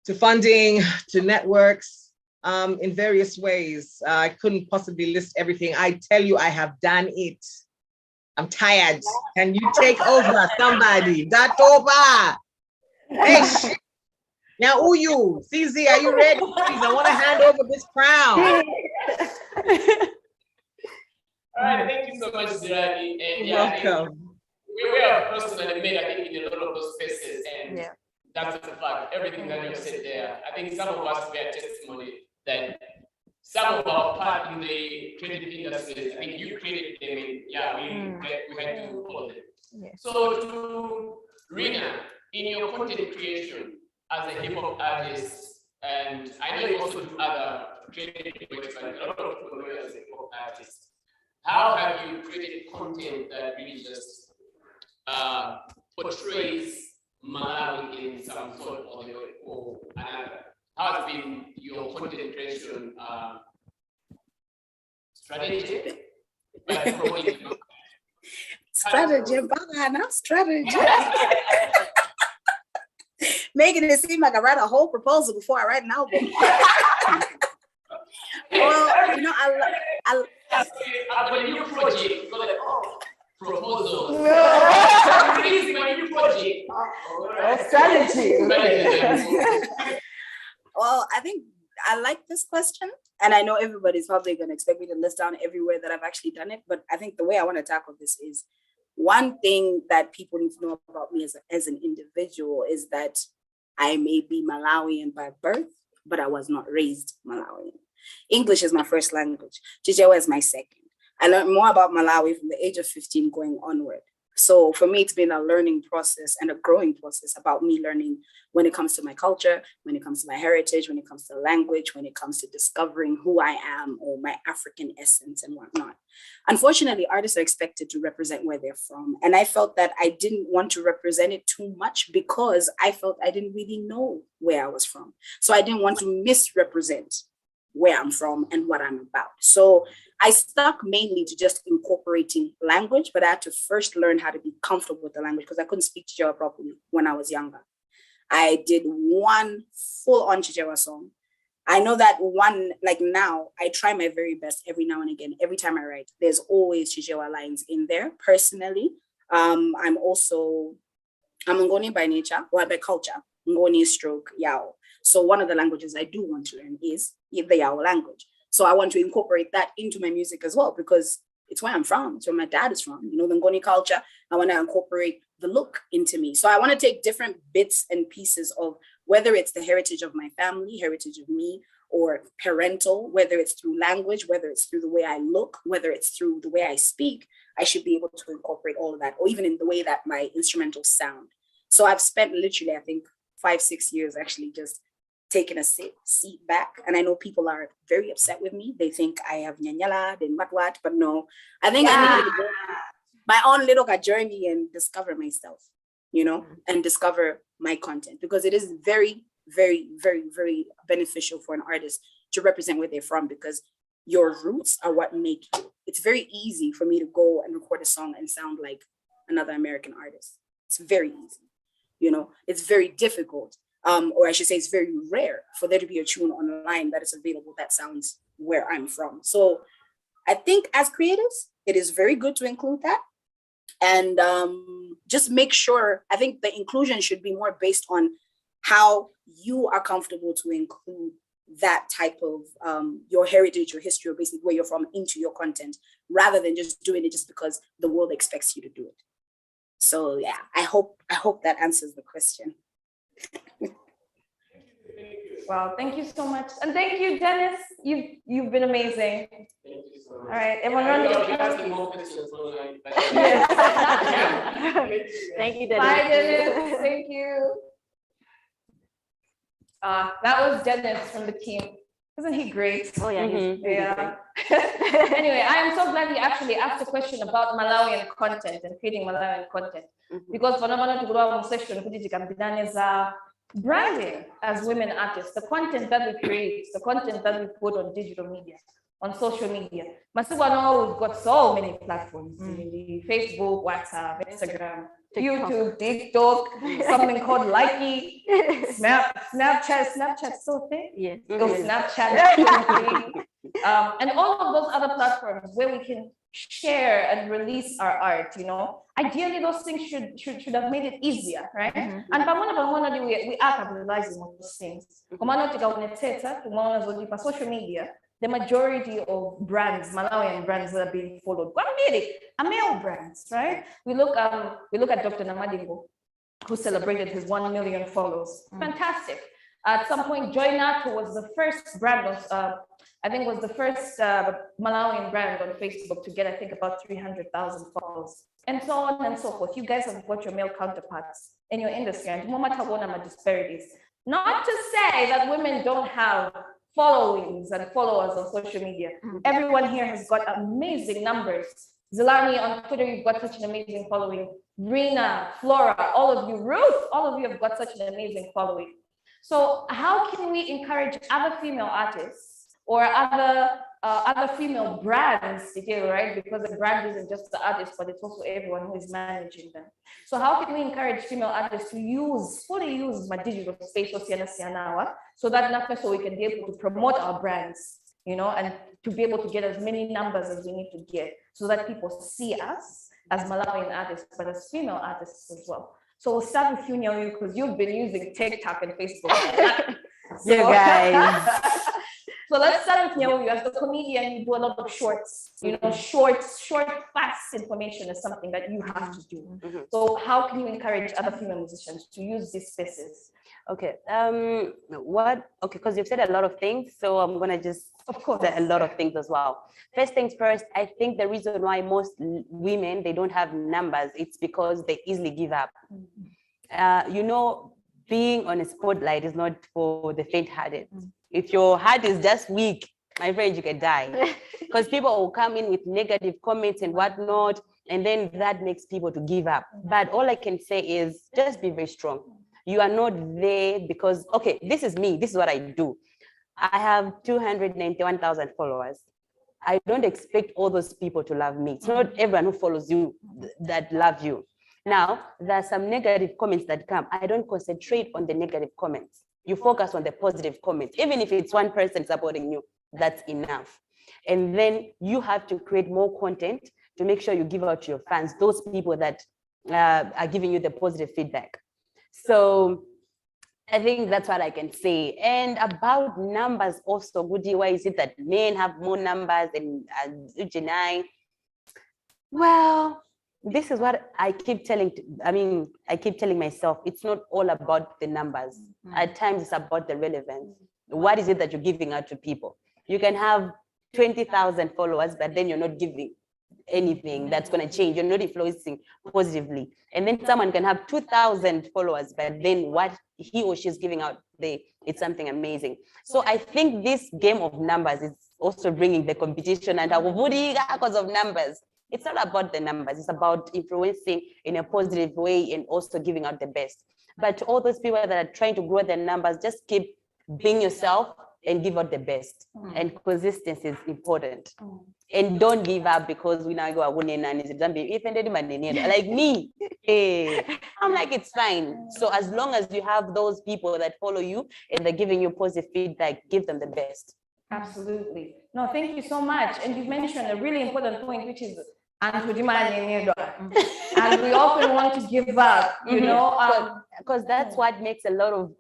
Speaker 5: to funding, to networks, in various ways. I couldn't possibly list everything. I tell you, I have done it. I'm tired. Can you take over, somebody? That over. Hey, shit. Nya-Uyu, CZ, are you ready? Please, I want to hand over this crown.
Speaker 8: All right, thank you so much, Zilanie. And
Speaker 5: You're welcome.
Speaker 8: We were personally made, I think, in a lot of those spaces, and that's a fact. Everything that you said there, I think some of us bear testimony that some of our part in the creative industries, I think you created them, and we had to follow them.
Speaker 1: Yes.
Speaker 8: So to Rina, in your content creation as a hip hop artist, and I know you also do other creative works, but a lot of people know you as a hip hop artist. How have you created content that really just portrays Malawi in some sort of way or another? How has been your content creation strategy?
Speaker 2: Strategy. Making it seem like I write a whole proposal before I write an album. Well,
Speaker 8: when you project, you go like, proposals. Release my new project.
Speaker 1: Strategy.
Speaker 2: Well, I think I like this question, and I know everybody's probably going to expect me to list down everywhere that I've actually done it, but I think the way I want to tackle this is, one thing that people need to know about me as an individual is that I may be Malawian by birth, but I was not raised Malawian. English is my first language. Chichewa is my second. I learned more about Malawi from the age of 15 going onward. So for me, it's been a learning process and a growing process about me learning when it comes to my culture, when it comes to my heritage, when it comes to language, when it comes to discovering who I am or my African essence and whatnot. Unfortunately, artists are expected to represent where they're from. And I felt that I didn't want to represent it too much because I felt I didn't really know where I was from. So I didn't want to misrepresent where I'm from and what I'm about. So I stuck mainly to just incorporating language, but I had to first learn how to be comfortable with the language because I couldn't speak Chichewa properly when I was younger. I did one full-on Chichewa song. I know that one, like now, I try my very best every now and again. Every time I write, there's always Chichewa lines in there. Personally, I'm Ngoni by nature, or by culture. Ngoni stroke Yao. So one of the languages I do want to learn is the Yao language. So I want to incorporate that into my music as well, because it's where I'm from. It's where my dad is from. You know, the Ngoni culture. I want to incorporate the look into me. So I want to take different bits and pieces of whether it's the heritage of my family, heritage of me, or parental, whether it's through language, whether it's through the way I look, whether it's through the way I speak, I should be able to incorporate all of that, or even in the way that my instrumentals sound. So I've spent literally, I think, 5-6 years actually just taking a seat back. And I know people are very upset with me. They think I have nyanyala, then what, but no. I think I need to go my own little journey and discover myself, you know, and discover my content, because it is very, very, very, very beneficial for an artist to represent where they're from, because your roots are what make you. It's very easy for me to go and record a song and sound like another American artist. It's very easy, you know. It's very difficult, or I should say it's very rare for there to be a tune online that is available that sounds where I'm from. So I think as creatives, it is very good to include that. And just make sure, I think the inclusion should be more based on how you are comfortable to include that type of your heritage or history, or basically where you're from, into your content, rather than just doing it just because the world expects you to do it. So yeah, I hope that answers the question.
Speaker 1: Wow, thank you so much. And thank you, Dennis. You've been amazing.
Speaker 8: Thank you so much.
Speaker 1: All right, everyone run
Speaker 8: You're
Speaker 1: the
Speaker 8: asking more questions online.
Speaker 4: Thank you, Dennis.
Speaker 1: Bye, Dennis. Thank you. That was Dennis from the team. Isn't he great?
Speaker 4: Oh yeah, he's really
Speaker 1: Yeah. Anyway, I am so glad you actually asked a question about Malawian content and creating Malawian content. Because branding as women artists, the content that we create, the content that we put on digital media, on social media. Masuwano, we've got so many platforms: Facebook, WhatsApp, Instagram, YouTube, TikTok, something called Likey, Snapchat, so thick.
Speaker 4: Yes.
Speaker 1: Snapchat, and all of those other platforms where we can share and release our art, you know. Ideally, those things should have made it easier, right? And we are capitalizing on those things. Social media, the majority of brands, Malawian brands that are being followed, are male brands, right? We look at Dr. Namadingo, who celebrated his 1 million followers. Fantastic. At some point, Joy Nato was the first brand of, I think was the first Malawian brand on Facebook to get, I think, about 300,000 followers, and so on and so forth. You guys have got your male counterparts in your industry, and disparities. Not to say that women don't have followings and followers on social media. Everyone here has got amazing numbers. Zilanie, on Twitter, you've got such an amazing following. Rina, Flora, all of you, Ruth, all of you have got such an amazing following. So how can we encourage other female artists or other female brands, right? Because the brand isn't just the artist, but it's also everyone who is managing them. So how can we encourage female artists to fully use my digital space so that so we can be able to promote our brands, you know, and to be able to get as many numbers as we need to get, so that people see us as Malawian artists, but as female artists as well. So we'll start with you, Nya-Uyu, because you've been using TikTok and Facebook.
Speaker 7: You guys.
Speaker 1: So let's start with Nya-Uyu. As a comedian, you do a lot of shorts. You know, short, fast information is something that you have to do. So how can you encourage other female musicians to use these spaces?
Speaker 7: Okay. Because you've said a lot of things, so I'm gonna just say a lot of things as well. First things first, I think the reason why most women, they don't have numbers, it's because they easily give up. You know, being on a spotlight is not for the faint-hearted. If your heart is just weak, my friend, you can die. Because people will come in with negative comments and whatnot, and then that makes people to give up. But all I can say is just be very strong. You are not there because, okay, this is me, this is what I do. I have 291,000 followers. I don't expect all those people to love me. It's not everyone who follows you that love you. Now, there are some negative comments that come. I don't concentrate on the negative comments. You focus on the positive comments. Even if it's one person supporting you, that's enough. And then you have to create more content to make sure you give out to your fans, those people that are giving you the positive feedback. So I think that's what I can say. And about numbers also, Goody, why is it that men have more numbers than Ujinai? Well, this is what I keep telling myself, it's not all about the numbers. At times it's about the relevance. What is it that you're giving out to people? You can have 20,000 followers, but then you're not giving anything that's going to change. You're not influencing positively. And then someone can have 2,000 followers, but then what he or she's giving out there, it's something amazing. So I think this game of numbers is also bringing the competition and because of numbers. It's not about the numbers. It's about influencing in a positive way and also giving out the best. But all those people that are trying to grow their numbers, just keep being yourself and give out the best. And consistency is important. And don't give up because we now go like me. I'm like, it's fine. So as long as you have those people that follow you and they're giving you positive feedback, give them the best.
Speaker 1: Absolutely. No, thank you so much. And you've mentioned a really important point, which is and we often want to give up, you know,
Speaker 7: because that's what makes a lot of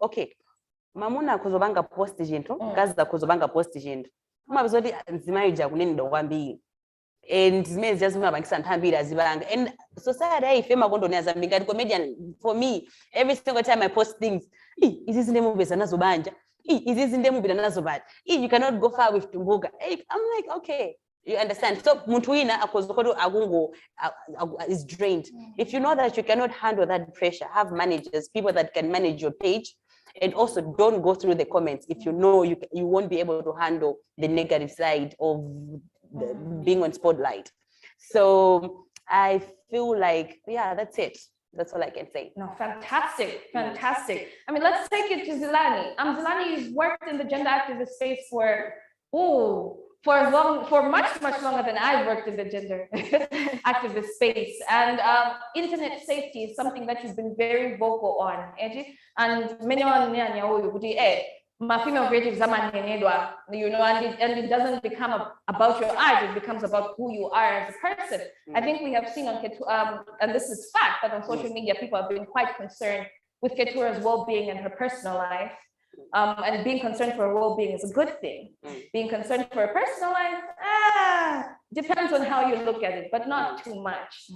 Speaker 7: mamuna kuzobanga post jinto gaza kuzobanga post jinto mabizodi nzimayija kunini ndo kwambiri and zimene just mabangisa ntambiri azibanga and society ifema kondo nezambinga comedian. For me, every single time I post things, is name movie zanazobanja, is name movie zanazobanja, you cannot go far with Tumbuga. I'm like, okay, you understand. So Mutuina akozokodo agungo is drained. If you know that you cannot handle that pressure, have managers, people that can manage your page. And also don't go through the comments if you know you won't be able to handle the negative side of being on spotlight. So I feel like, yeah, that's it. That's all I can say.
Speaker 1: No, fantastic, fantastic. I mean, let's take it to Zilanie. Zilanie worked in the gender activist space for much longer than I worked in the gender activist space. And internet safety is something that you've been very vocal on, and many on my female creatives, you know, and it doesn't become about your art, it becomes about who you are as a person. I think we have seen on Ketura, and this is fact, that on social media, people have been quite concerned with Ketura's well-being and her personal life. And being concerned for her well-being is a good thing. Being concerned for her personal life, depends on how you look at it, but not too much.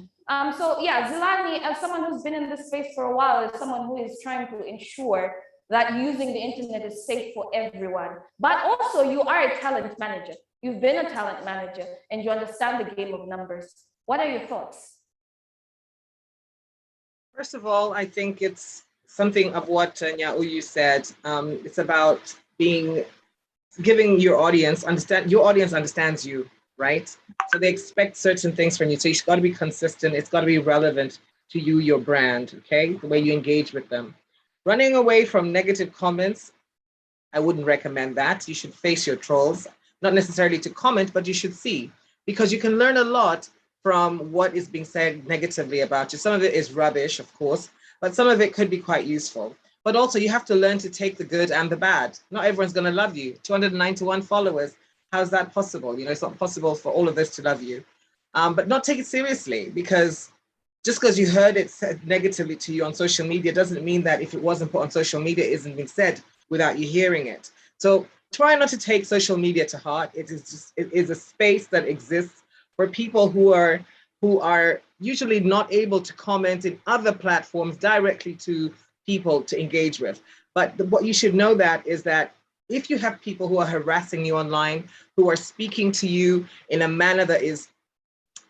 Speaker 1: So yeah, Zilanie, as someone who's been in this space for a while, is someone who is trying to ensure that using the internet is safe for everyone. But also you are a talent manager. You've been a talent manager and you understand the game of numbers. What are your thoughts?
Speaker 5: First of all, I think it's something of what Nya-Uyu said. It's about giving your audience understands you, right? So they expect certain things from you. So you've got to be consistent. It's got to be relevant to you, your brand, okay? The way you engage with them. Running away from negative comments, I wouldn't recommend that. You should face your trolls, not necessarily to comment, but you should see, because you can learn a lot from what is being said negatively about you. Some of it is rubbish, of course, but some of it could be quite useful. But also you have to learn to take the good and the bad. Not everyone's going to love you. 291 followers. How's that possible? You know, it's not possible for all of us to love you. But not take it seriously, because just because you heard it said negatively to you on social media doesn't mean that if it wasn't put on social media, it isn't being said without you hearing it. So try not to take social media to heart. It is a space that exists for people who are usually not able to comment in other platforms directly to people to engage with. But what you should know is that if you have people who are harassing you online, who are speaking to you in a manner that is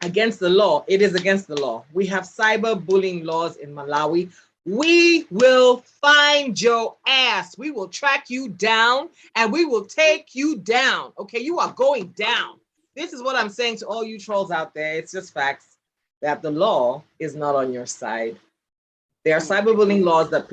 Speaker 5: against the law, it is against the law. We have cyberbullying laws in Malawi. We will find your ass. We will track you down and we will take you down. Okay, you are going down. This is what I'm saying to all you trolls out there. It's just facts that the law is not on your side. There are cyberbullying laws that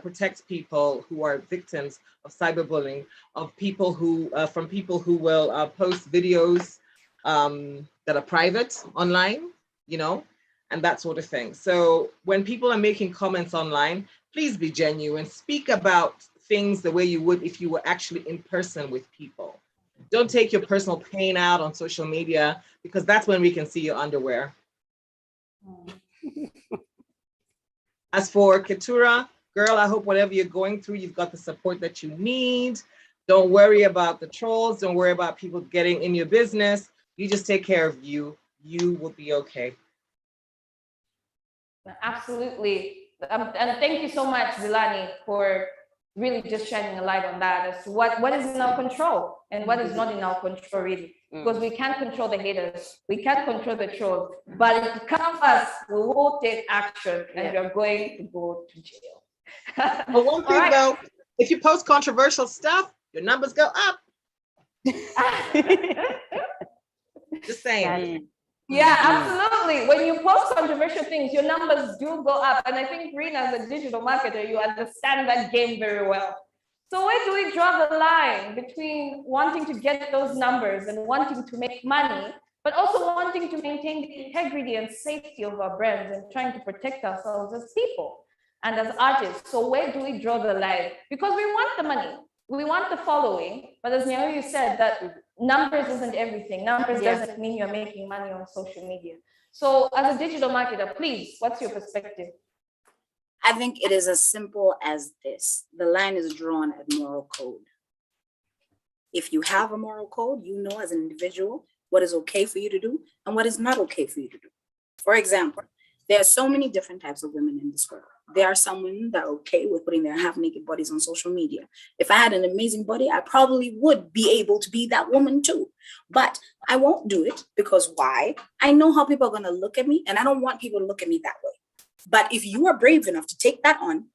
Speaker 5: protect people who are victims of cyberbullying, of people who, from people who will post videos that are private online, you know, and that sort of thing. So when people are making comments online, please be genuine. Speak about things the way you would if you were actually in person with people. Don't take your personal pain out on social media, because that's when we can see your underwear. As for Keturah, girl, I hope whatever you're going through, you've got the support that you need. Don't worry about the trolls. Don't worry about people getting in your business. You just take care of you. You will be okay.
Speaker 1: Absolutely. And thank you so much, Zilanie, for really just shining a light on that as to what is in our control and what is not in our control, really. Because we can't control the haters, we can't control the trolls, but if it comes to us, we will take action and you're going to go to jail.
Speaker 5: But one thing though, if you post controversial stuff, your numbers go up. Just saying.
Speaker 1: Yeah, absolutely. When you post controversial things, your numbers do go up. And I think Rina, as a digital marketer, you understand that game very well. So where do we draw the line between wanting to get those numbers and wanting to make money, but also wanting to maintain the integrity and safety of our brands and trying to protect ourselves as people and as artists? So where do we draw the line? Because we want the money, we want the following, but as Nya-Uyu said, that numbers isn't everything. Numbers doesn't mean you're making money on social media. So as a digital marketer, please, what's your perspective?
Speaker 2: I think it is as simple as this. The line is drawn at moral code. If you have a moral code, you know as an individual what is okay for you to do and what is not okay for you to do. For example, there are so many different types of women in this world. There are some women that are okay with putting their half-naked bodies on social media. If I had an amazing body, I probably would be able to be that woman too. But I won't do it because why? I know how people are going to look at me and I don't want people to look at me that way. But if you are brave enough to take that on,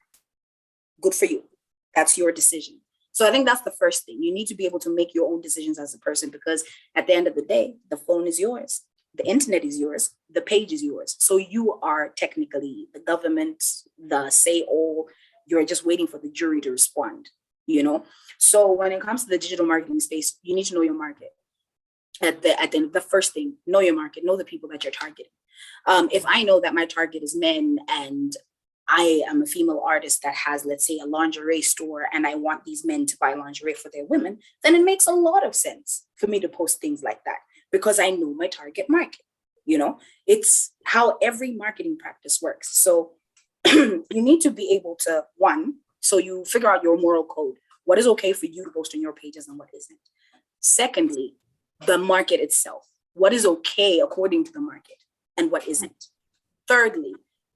Speaker 2: good for you. That's your decision. So I think that's the first thing. You need to be able to make your own decisions as a person, because at the end of the day, the phone is yours. The internet is yours. The page is yours. So you are technically the government, the say all. You're just waiting for the jury to respond, you know? So when it comes to the digital marketing space, you need to know your market. At the end, the first thing, know your market, know the people that you're targeting. If I know that my target is men and I am a female artist that has, let's say, a lingerie store and I want these men to buy lingerie for their women, then it makes a lot of sense for me to post things like that because I know my target market. You know, it's how every marketing practice works. So you need to be able to, so you figure out your moral code. What is okay for you to post on your pages and what isn't? Secondly, the market itself. What is okay according to the market and what isn't? Thirdly,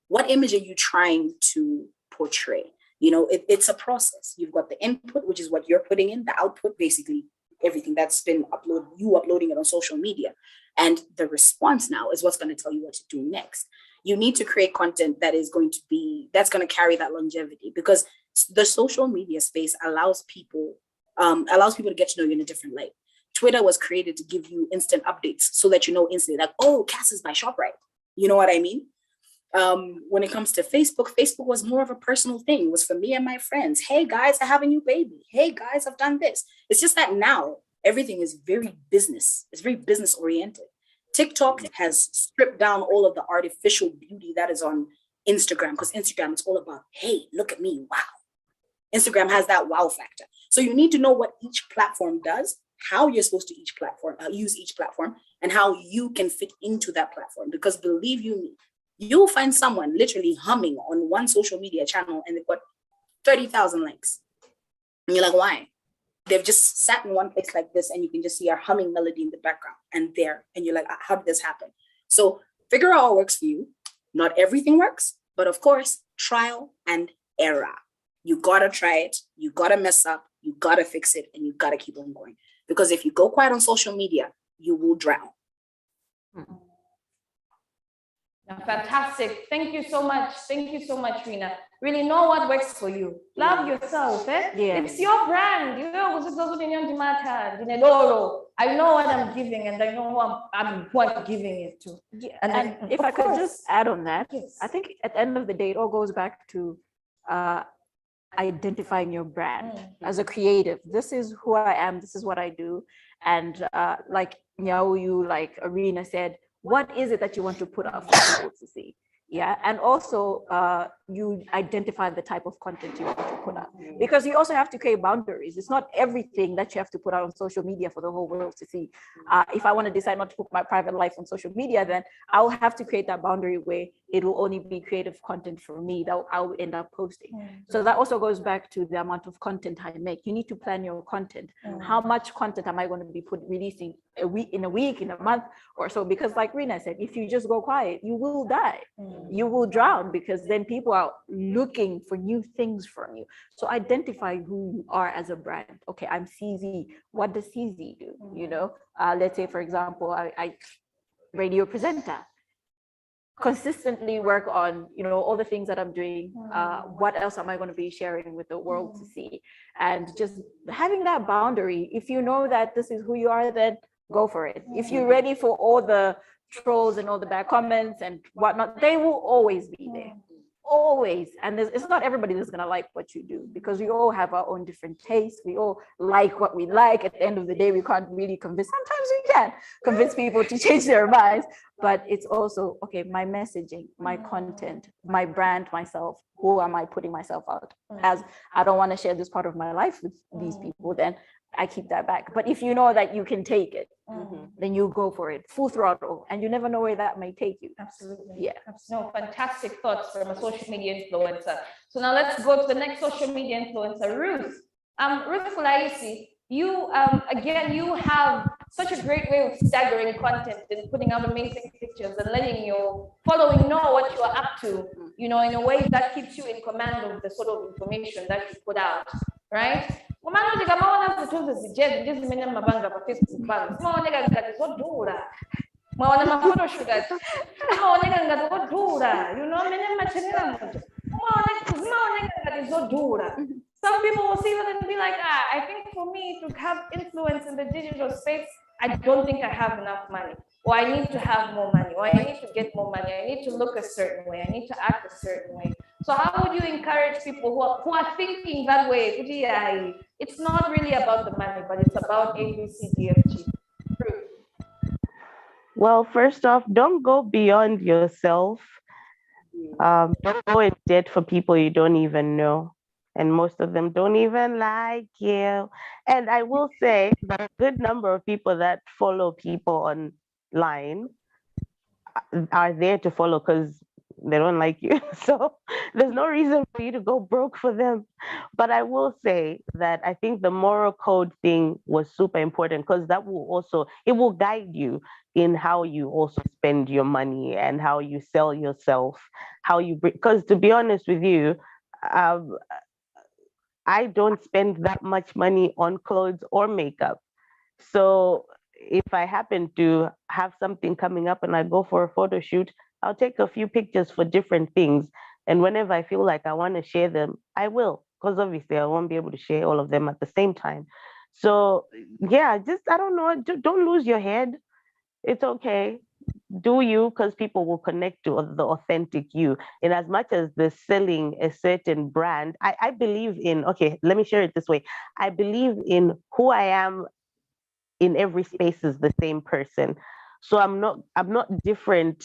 Speaker 2: what image are you trying to portray? You know, it's a process. You've got the input, which is what you're putting in, the output, basically everything that's been uploaded, you uploading it on social media. And the response now is what's going to tell you what to do next. You need to create content that is going to carry that longevity, because the social media space allows people to get to know you in a different light. Twitter was created to give you instant updates so that you know instantly, like, oh, Cass is by ShopRite. You know what I mean? When it comes to Facebook was more of a personal thing. It was for me and my friends. Hey guys, I have a new baby. Hey guys, I've done this. It's just that now everything is very business. It's very business oriented. TikTok has stripped down all of the artificial beauty that is on Instagram, because Instagram is all about, hey, look at me, wow. Instagram has that wow factor. So you need to know what each platform does, how you're supposed to use each platform, and how you can fit into that platform. Because believe you me, you'll find someone literally humming on one social media channel and they've got 30,000 likes. And you're like, why? They've just sat in one place like this and you can just see a humming melody in the background and you're like, how did this happen? So figure out what works for you. Not everything works, but of course, trial and error. You gotta try it, you gotta mess up, you gotta fix it, and you gotta keep on going. Because if you go quiet on social media, you will drown.
Speaker 1: Fantastic. Thank you so much. Thank you so much, Rina. Really know what works for you. Love yourself. It's your brand. I know what I'm giving and I know who I'm giving it to.
Speaker 4: Yeah. And if I could just add on that, yes. I think at the end of the day, it all goes back to identifying your brand as a creative. This is who I am. This is what I do. And like Nya-Uyu, like Rina said, what is it that you want to put out for people to see? Yeah. And also you identify the type of content you want to put out, because you also have to create boundaries. It's not everything that you have to put out on social media for the whole world to see. If I want to decide not to put my private life on social media, then I'll have to create that boundary where it will only be creative content for me that I'll end up posting. So that also goes back to the amount of content I make. You need to plan your content. How much content am I going to be releasing a week, in a month or so? Because like Rina said, if you just go quiet, you will die. You will drown, because then people are looking for new things from you. So identify who you are as a brand. Okay, I'm CZ. What does CZ do? You know, let's say, for example, I radio presenter. Consistently work on, you know, all the things that I'm doing. What else am I going to be sharing with the world to see? And just having that boundary. If you know that this is who you are, then go for it. If you're ready for all the trolls and all the bad comments and whatnot, they will always be there. Always. And it's not everybody that's going to like what you do, because we all have our own different tastes. We all like what we like. At the end of the day, we can't really convince. Sometimes we can convince people to change their minds, but it's also, okay, my messaging, my content, my brand, myself, who am I putting myself out as? I don't want to share this part of my life with these people, then I keep that back. But if you know that you can take it, then you go for it, full throttle, and you never know where that may take you.
Speaker 1: Absolutely.
Speaker 4: Yeah.
Speaker 1: No, fantastic thoughts from a social media influencer. So now let's go to the next social media influencer, Ruth. Ruth Kulaisi, you again, you have such a great way of staggering content and putting out amazing pictures and letting your following know what you are up to, you know, in a way that keeps you in command of the sort of information that you put out, right? You know, some people will see that and be like, I think for me to have influence in the digital space, I don't think I have enough money, or I need to have more money, or I need to get more money, I need to look a certain way, I need to act a certain way. So how would you encourage people who are thinking that way? It's not really about the money, but it's about ABCDFG.
Speaker 3: Well, first off, don't go beyond yourself. Don't go in debt for people you don't even know. And most of them don't even like you. And I will say that a good number of people that follow people online are there to follow because they don't like you. So there's no reason for you to go broke for them. But I will say that I think the moral code thing was super important, because that will also, it will guide you in how you also spend your money and how you sell yourself, how you bring, because to be honest with you, I don't spend that much money on clothes or makeup. So if I happen to have something coming up and I go for a photo shoot, I'll take a few pictures for different things. And whenever I feel like I want to share them, I will, because obviously I won't be able to share all of them at the same time. So yeah, just, I don't know, don't lose your head. It's okay. Do you, because people will connect to the authentic you. In as much as the selling a certain brand, I believe in, okay, let me share it this way. I believe in who I am in every space is the same person. So I'm not different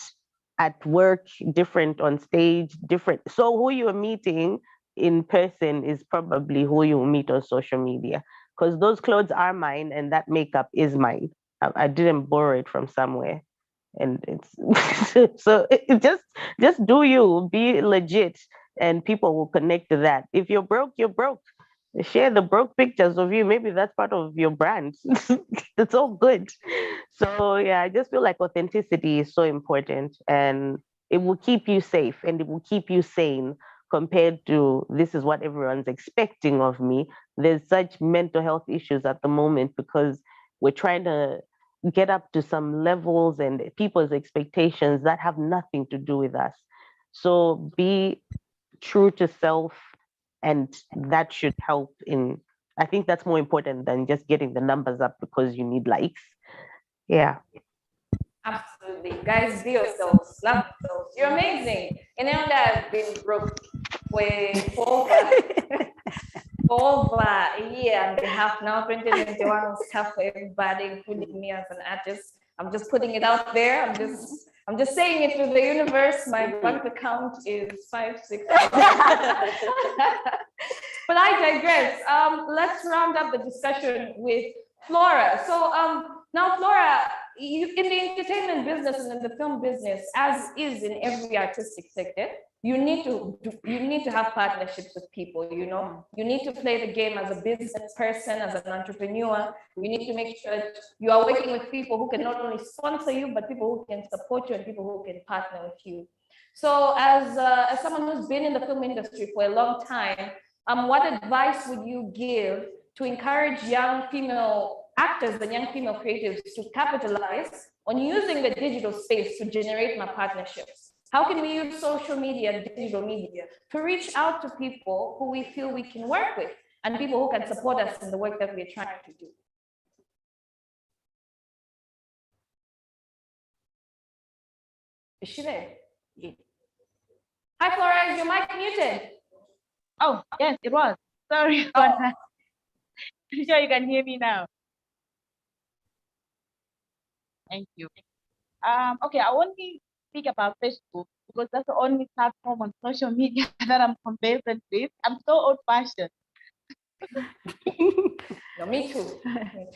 Speaker 3: at work, different on stage, different. So who you're meeting in person is probably who you meet on social media, because those clothes are mine and that makeup is mine. I didn't borrow it from somewhere. And it's so it just do you, be legit, and people will connect to that. If you're broke, you're broke. Share the broke pictures of you. Maybe that's part of your brand. It's all good. So yeah, I just feel like authenticity is so important, and it will keep you safe and it will keep you sane compared to this is what everyone's expecting of me. There's such mental health issues at the moment because we're trying to get up to some levels and people's expectations that have nothing to do with us. So be true to self, and that should help in, I think that's more important than just getting the numbers up because you need likes. Yeah.
Speaker 1: Absolutely. Guys, be yourselves. Love yourselves. You're amazing. And now that I've been broke for over a year and a half now, 2021 was tough for everybody, including me as an artist. I'm just putting it out there. I'm just I'm just saying it to the universe. My bank account is 5, 6. But I digress. Let's round up the discussion with Flora. So now, Flora, in the entertainment business and in the film business, as is in every artistic sector, you need to have partnerships with people. You know, you need to play the game as a business person, as an entrepreneur. You need to make sure that you are working with people who can not only sponsor you, but people who can support you and people who can partner with you. So, as someone who's been in the film industry for a long time, what advice would you give to encourage young female actors and young female creatives to capitalize on using the digital space to generate more partnerships? How can we use social media and digital media to reach out to people who we feel we can work with and people who can support us in the work that we're trying to do? Is she there? Yeah. Hi, Flora, is your mic muted?
Speaker 6: Oh, yes, it was. Sorry about that. I'm sure you can hear me now. Thank you. Okay, I only speak about Facebook because that's the only platform on social media that I'm conversant with. I'm so old-fashioned.
Speaker 1: No, me too.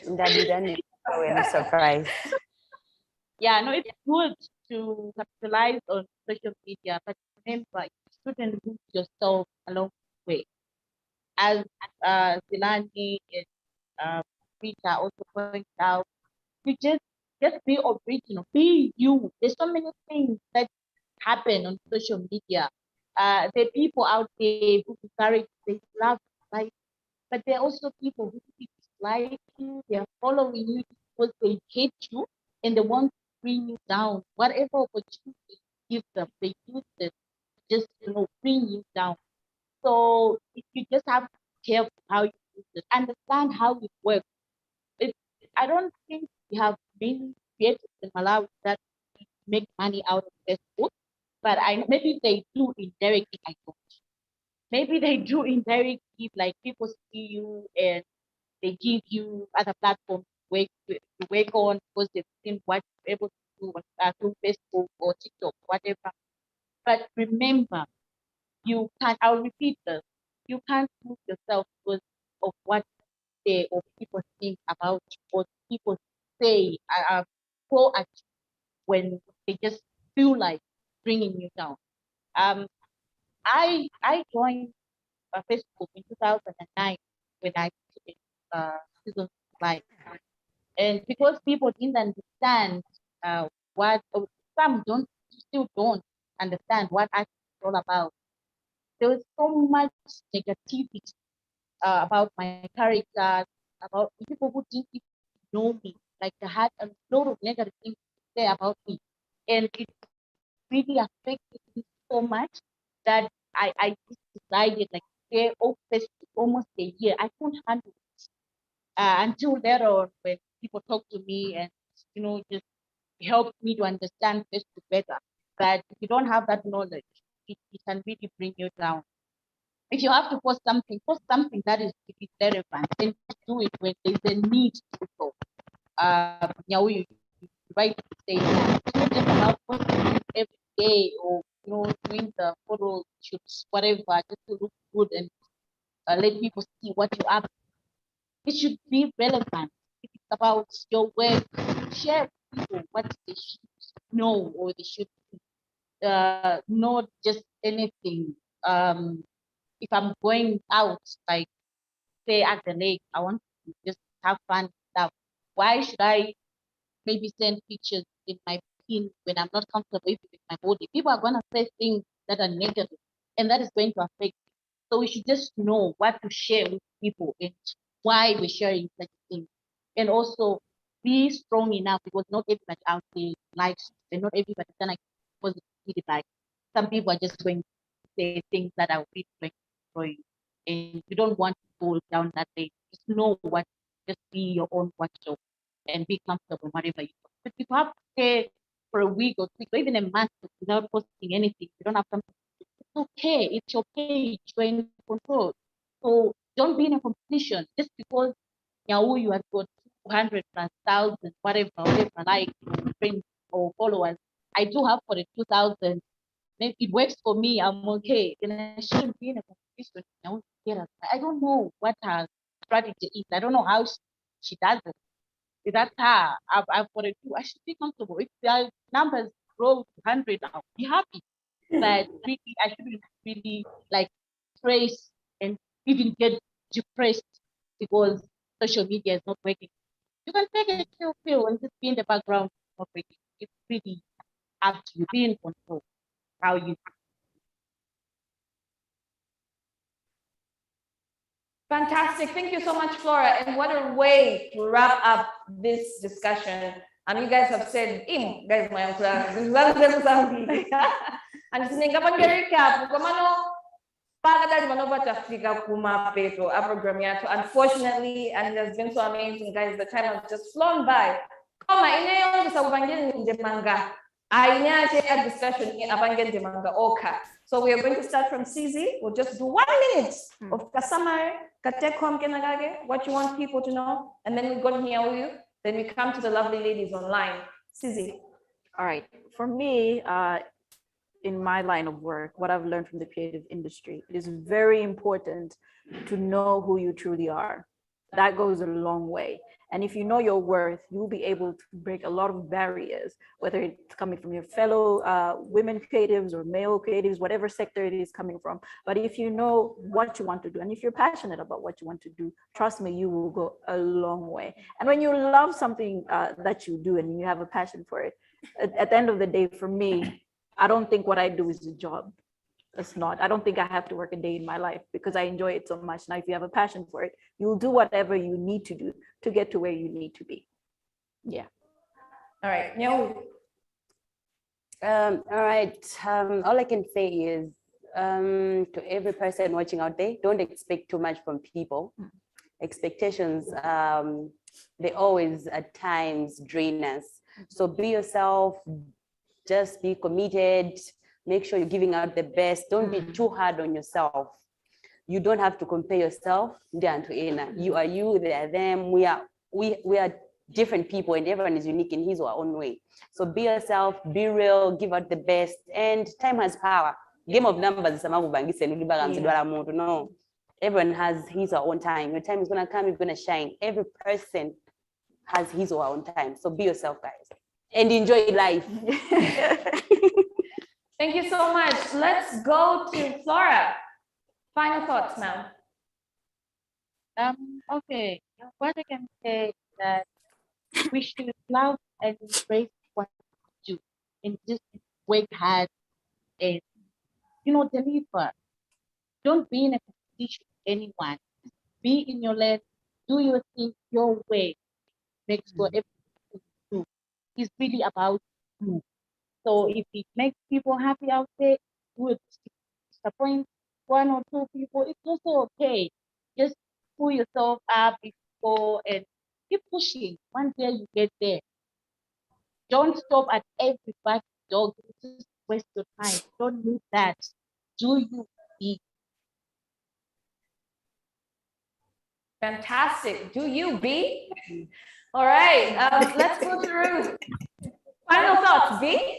Speaker 7: We're not surprised.
Speaker 6: Yeah, no, it's good to capitalize on social media, but remember, you shouldn't lose yourself along the way. As Zilanie and Rita also pointed out, you just be original, be you. There's so many things that happen on social media. There are people out there who encourage, they love life, but there are also people who dislike you, they are following you because they hate you and they want to bring you down. Whatever opportunity you give them, they use it just bring you down. So if you just have to be careful how you use it, understand how it works. I don't think we have many creators in Malawi that make money out of Facebook, but maybe they do indirectly. I don't. Maybe they do indirectly, like people see you and they give you other platforms to work on because they've seen what you're able to do through Facebook or TikTok, whatever. But remember, you can't. I'll repeat this: you can't lose yourself because of what they or people think about you or people say pro at you when they just feel like bringing you down. I joined Facebook in 2009 when I did season life, and because people didn't understand what or some still don't understand what I was all about. There was so much negativity about my character, about people who didn't even know me. Like they had a lot of negative things to say about me. And it really affected me so much that I just decided like stay off Facebook almost a year. I couldn't handle it. Until later on when people talk to me and just help me to understand Facebook better. But if you don't have that knowledge, it can really bring you down. If you have to post something that is relevant, then do it when there's a need to do so. Nya-Uyu, right to say that. It's not just about posting every day or doing the photo shoots, whatever, just to look good and let people see what you are. It should be relevant. If it's about your work, share with people what they should know or they should not just anything. If I'm going out, like say at the lake, I want to just have fun stuff. Why should I maybe send pictures in my skin when I'm not comfortable with my body? People are gonna say things that are negative, and that is going to affect you. So we should just know what to share with people and why we're sharing such things. And also be strong enough because not everybody out there likes you, and not everybody's gonna positivity like. Some people are just going to say things that are really going to destroy you. And you don't want to fall down that way. Just know what, just be your own watchdog and be comfortable whatever you do. But if you have to stay for a week or 2 weeks or even a month without posting anything, you don't have something, it's okay. It's your page, you're in control. So don't be in a competition just because Nya-Uyu has got 200 plus thousand, whatever, like friends or followers. I do have 42,000. Maybe it works for me, I'm okay. Then I shouldn't be in a competition. I don't know what her strategy is. I don't know how she does it. If that's her, I've 42. I should be comfortable. If the numbers grow to 100, I'll be happy. But really, I shouldn't really like praise and even get depressed because social media is not working. You can take a chill pill and just be in the background. Not working. It's really up to you. Be in control. How you.
Speaker 1: Fantastic. Thank you so much, Flora. And what a way to wrap up this discussion. And you guys have said, guys, my class. And siningapon recap, pagkatapos manova tafika kumapeto a program yato. Unfortunately, and it has been so amazing, guys. The time has just flown by. Koma inayo sa ubangin nje manga. Ainya a discussion in abangin nje manga oka. So we are going to start from CZ. We'll just do 1 minute of kasamare, katekom kenagage, what you want people to know, and then we go to Nya-Uyu. Then we come to the lovely ladies online. CZ.
Speaker 4: All right. For me, in my line of work, what I've learned from the creative industry, it is very important to know who you truly are. That goes a long way. And if you know your worth, you'll be able to break a lot of barriers, whether it's coming from your fellow women creatives or male creatives, whatever sector it is coming from. But if you know what you want to do, and if you're passionate about what you want to do, trust me, you will go a long way. And when you love something that you do and you have a passion for it, at the end of the day, for me, I don't think what I do is a job. It's not. I don't think I have to work a day in my life because I enjoy it so much. Now, if you have a passion for it, you'll do whatever you need to do to get to where you need to be. Yeah.
Speaker 1: All right. Nya-Uyu.
Speaker 7: All right. All I can say is to every person watching out there, don't expect too much from people. Expectations, they always at times drain us. So be yourself, just be committed. Make sure you're giving out the best. Don't be too hard on yourself. You don't have to compare yourself. You are you, they are them. We are different people and everyone is unique in his or her own way. So be yourself, be real, give out the best. And time has power. Game of numbers, no. Everyone has his or her own time. Your time is gonna come, you're gonna shine. Every person has his or her own time. So be yourself, guys. And enjoy life.
Speaker 1: Thank you so much. Let's go to Flora. Final thoughts, ma'am.
Speaker 6: Okay. What I can say is that we should love and embrace what we do and just work hard and deliver. Don't be in a competition with anyone. Be in your lane, do your thing your way. Make sure everything you do is really about you. So if it makes people happy out there, good. Disappoint 1 or 2 people, it's also okay. Just pull yourself up, go and keep pushing. One day you get there. Don't stop at everybody, dog. Just waste your time. Don't need that. Do you be?
Speaker 1: Fantastic. Do you be? All right. Let's go to Ruth. Final thoughts, B?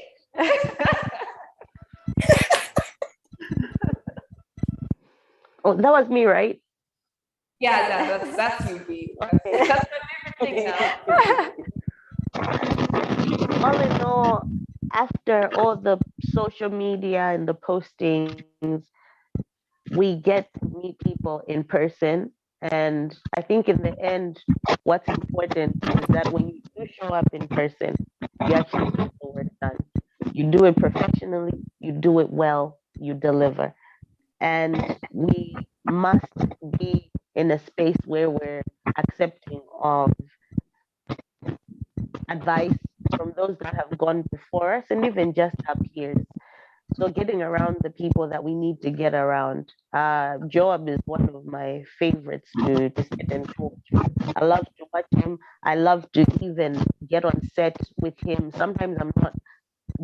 Speaker 3: Oh, that was me, right?
Speaker 1: Yeah, that's you, B. Okay. That's my favorite thing now.
Speaker 3: All in all, after all the social media and the postings, we get to meet people in person. And I think in the end, what's important is that when you do show up in person, you actually get the work done. You do it professionally, you do it well, you deliver. And we must be in a space where we're accepting of advice from those that have gone before us and even just our peers. So getting around the people that we need to get around. Joab is one of my favorites to sit and talk to. I love to watch him. I love to even get on set with him. Sometimes I'm not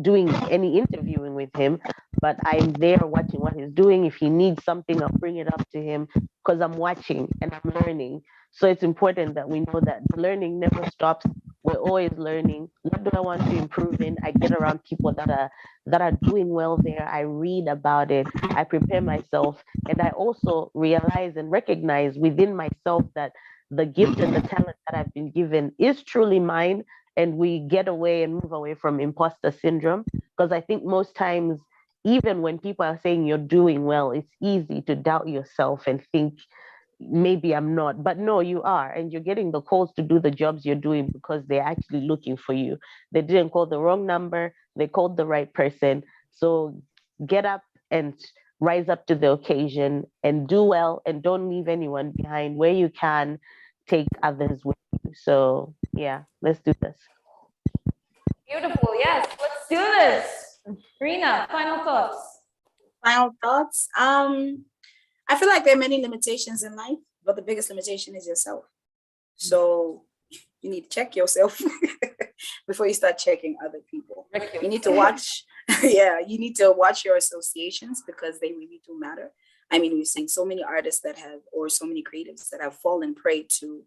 Speaker 3: doing any interviewing with him, but I'm there watching what he's doing. If he needs something, I'll bring it up to him because I'm watching and I'm learning. So it's important that we know that learning never stops We're always learning. What do I want to improve in? I get around people that are doing well there. I read about it. I prepare myself, and I also realize and recognize within myself that the gift and the talent that I've been given is truly mine. And we get away and move away from imposter syndrome, because I think most times, even when people are saying you're doing well, it's easy to doubt yourself and think maybe I'm not, but no, you are. And you're getting the calls to do the jobs you're doing because they're actually looking for you. They didn't call the wrong number, they called the right person. So get up and rise up to the occasion and do well, and don't leave anyone behind. Where you can, take others with you. So yeah, let's do this.
Speaker 1: Beautiful. Yes, let's do this. Rina, final thoughts.
Speaker 2: Final thoughts. I feel like there are many limitations in life, but the biggest limitation is yourself. So you need to check yourself before you start checking other people. You need to watch, you need to watch your associations, because they really do matter. I mean, we've seen so many artists that have, or so many creatives that have fallen prey to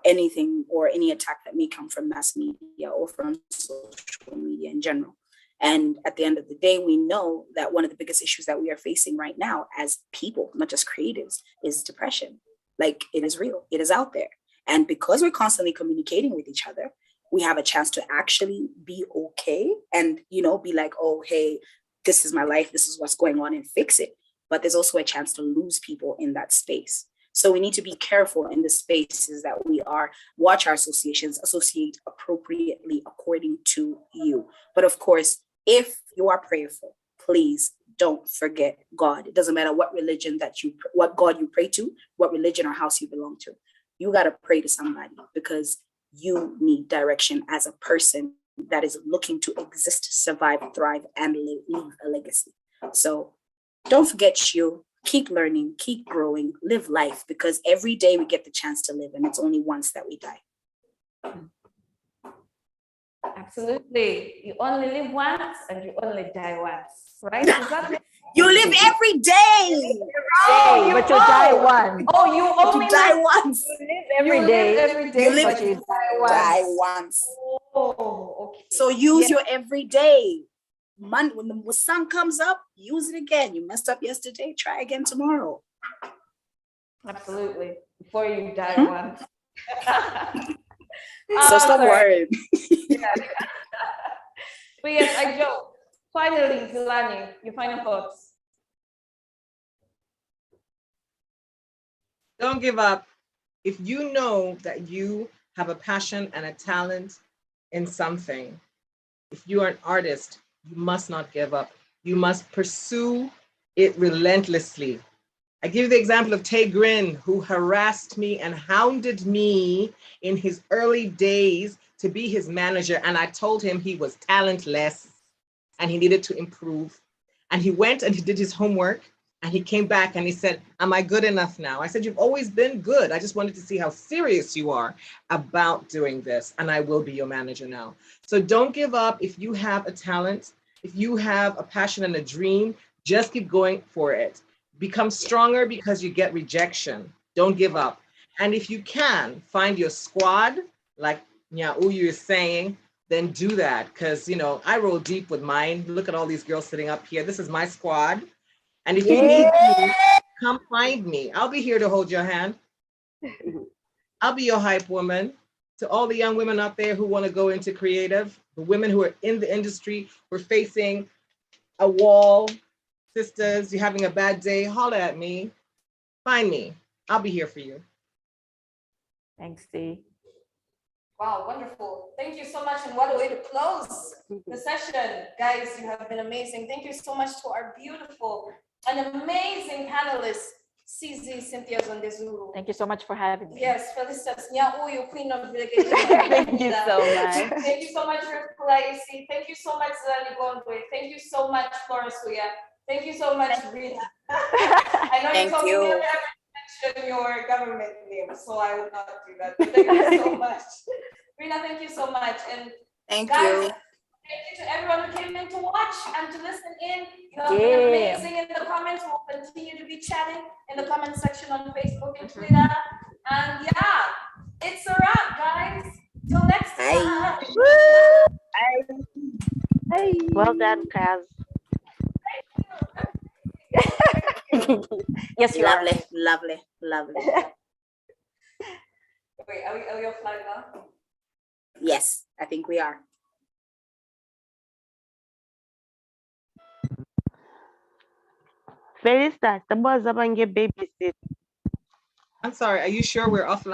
Speaker 2: anything or any attack that may come from mass media or from social media in general. And at the end of the day, we know that one of the biggest issues that we are facing right now as people, not just creatives, is depression. Like, it is real, it is out there. And because we're constantly communicating with each other, we have a chance to actually be okay and, be like, oh, hey, this is my life, this is what's going on, and fix it. But there's also a chance to lose people in that space. So we need to be careful in the spaces that we are, watch our associations, associate appropriately according to you. But of course, if you are prayerful, please don't forget God. It doesn't matter what religion what God you pray to, what religion or house you belong to. You got to pray to somebody, because you need direction as a person that is looking to exist, survive, thrive, and leave a legacy. So don't forget you. Keep learning, keep growing, live life, because every day we get the chance to live, and it's only once that we die.
Speaker 1: Absolutely. You only live once and you only die once, right?
Speaker 2: You live every day.
Speaker 4: But you die once.
Speaker 1: Oh, you only
Speaker 2: die once.
Speaker 1: You live every day.
Speaker 2: You live
Speaker 1: but you
Speaker 2: die once.
Speaker 1: Oh, okay.
Speaker 2: So use your every day. When the sun comes up, use it again. You messed up yesterday, try again tomorrow.
Speaker 1: Absolutely. Before you die once.
Speaker 2: So stop worrying.
Speaker 1: But yes, I joke. Finally, Zilanie, your final thoughts.
Speaker 5: Don't give up. If you know that you have a passion and a talent in something, if you are an artist, you must not give up. You must pursue it relentlessly. I give you the example of Tay Grin, who harassed me and hounded me in his early days to be his manager. And I told him he was talentless and he needed to improve. And he went and he did his homework, and he came back and he said, am I good enough now? I said, you've always been good. I just wanted to see how serious you are about doing this, and I will be your manager now. So don't give up. If you have a talent, if you have a passion and a dream, just keep going for it. Become stronger, because you get rejection. Don't give up. And if you can find your squad, like Nya-Uyu is saying, then do that. Because, I roll deep with mine. Look at all these girls sitting up here. This is my squad. And if you need me, come find me. I'll be here to hold your hand. I'll be your hype woman. To all the young women out there who want to go into creative, the women who are in the industry, who are facing a wall, sisters, you're having a bad day, holler at me. Find me. I'll be here for you.
Speaker 4: Thanks, Dee.
Speaker 1: Wow, wonderful. Thank you so much. And what a way to close the session. Guys, you have been amazing. Thank you so much to our beautiful and amazing panelists, CZ, Cynthia Zonde.
Speaker 4: Thank you so much for having me.
Speaker 1: Yes, Felistus Nya-Uyu, Queen of Delegation.
Speaker 4: Thank you so much.
Speaker 1: Thank you so much, Ruth Kulaisi. Thank you so much, Zilanie Gondwe. Thank you so much, Flora Suya. Thank you so much, Rina. I know you told me never mention your government name, so I will not do that. But thank you so much. Rina, thank you so much. And
Speaker 2: thank
Speaker 1: guys,
Speaker 2: you.
Speaker 1: Thank you to everyone who came in to watch and to listen in. You have been amazing in the comments. We'll continue to be chatting in the comment section on Facebook and Twitter. And yeah, it's a wrap, guys. next time.
Speaker 3: Well done, Kaz.
Speaker 4: Yes, you are.
Speaker 2: Lovely.
Speaker 1: Wait, are we offline now?
Speaker 2: Yes, I think we are.
Speaker 3: Felistus, the boys up and get babysit.
Speaker 5: I'm sorry, are you sure we're offline?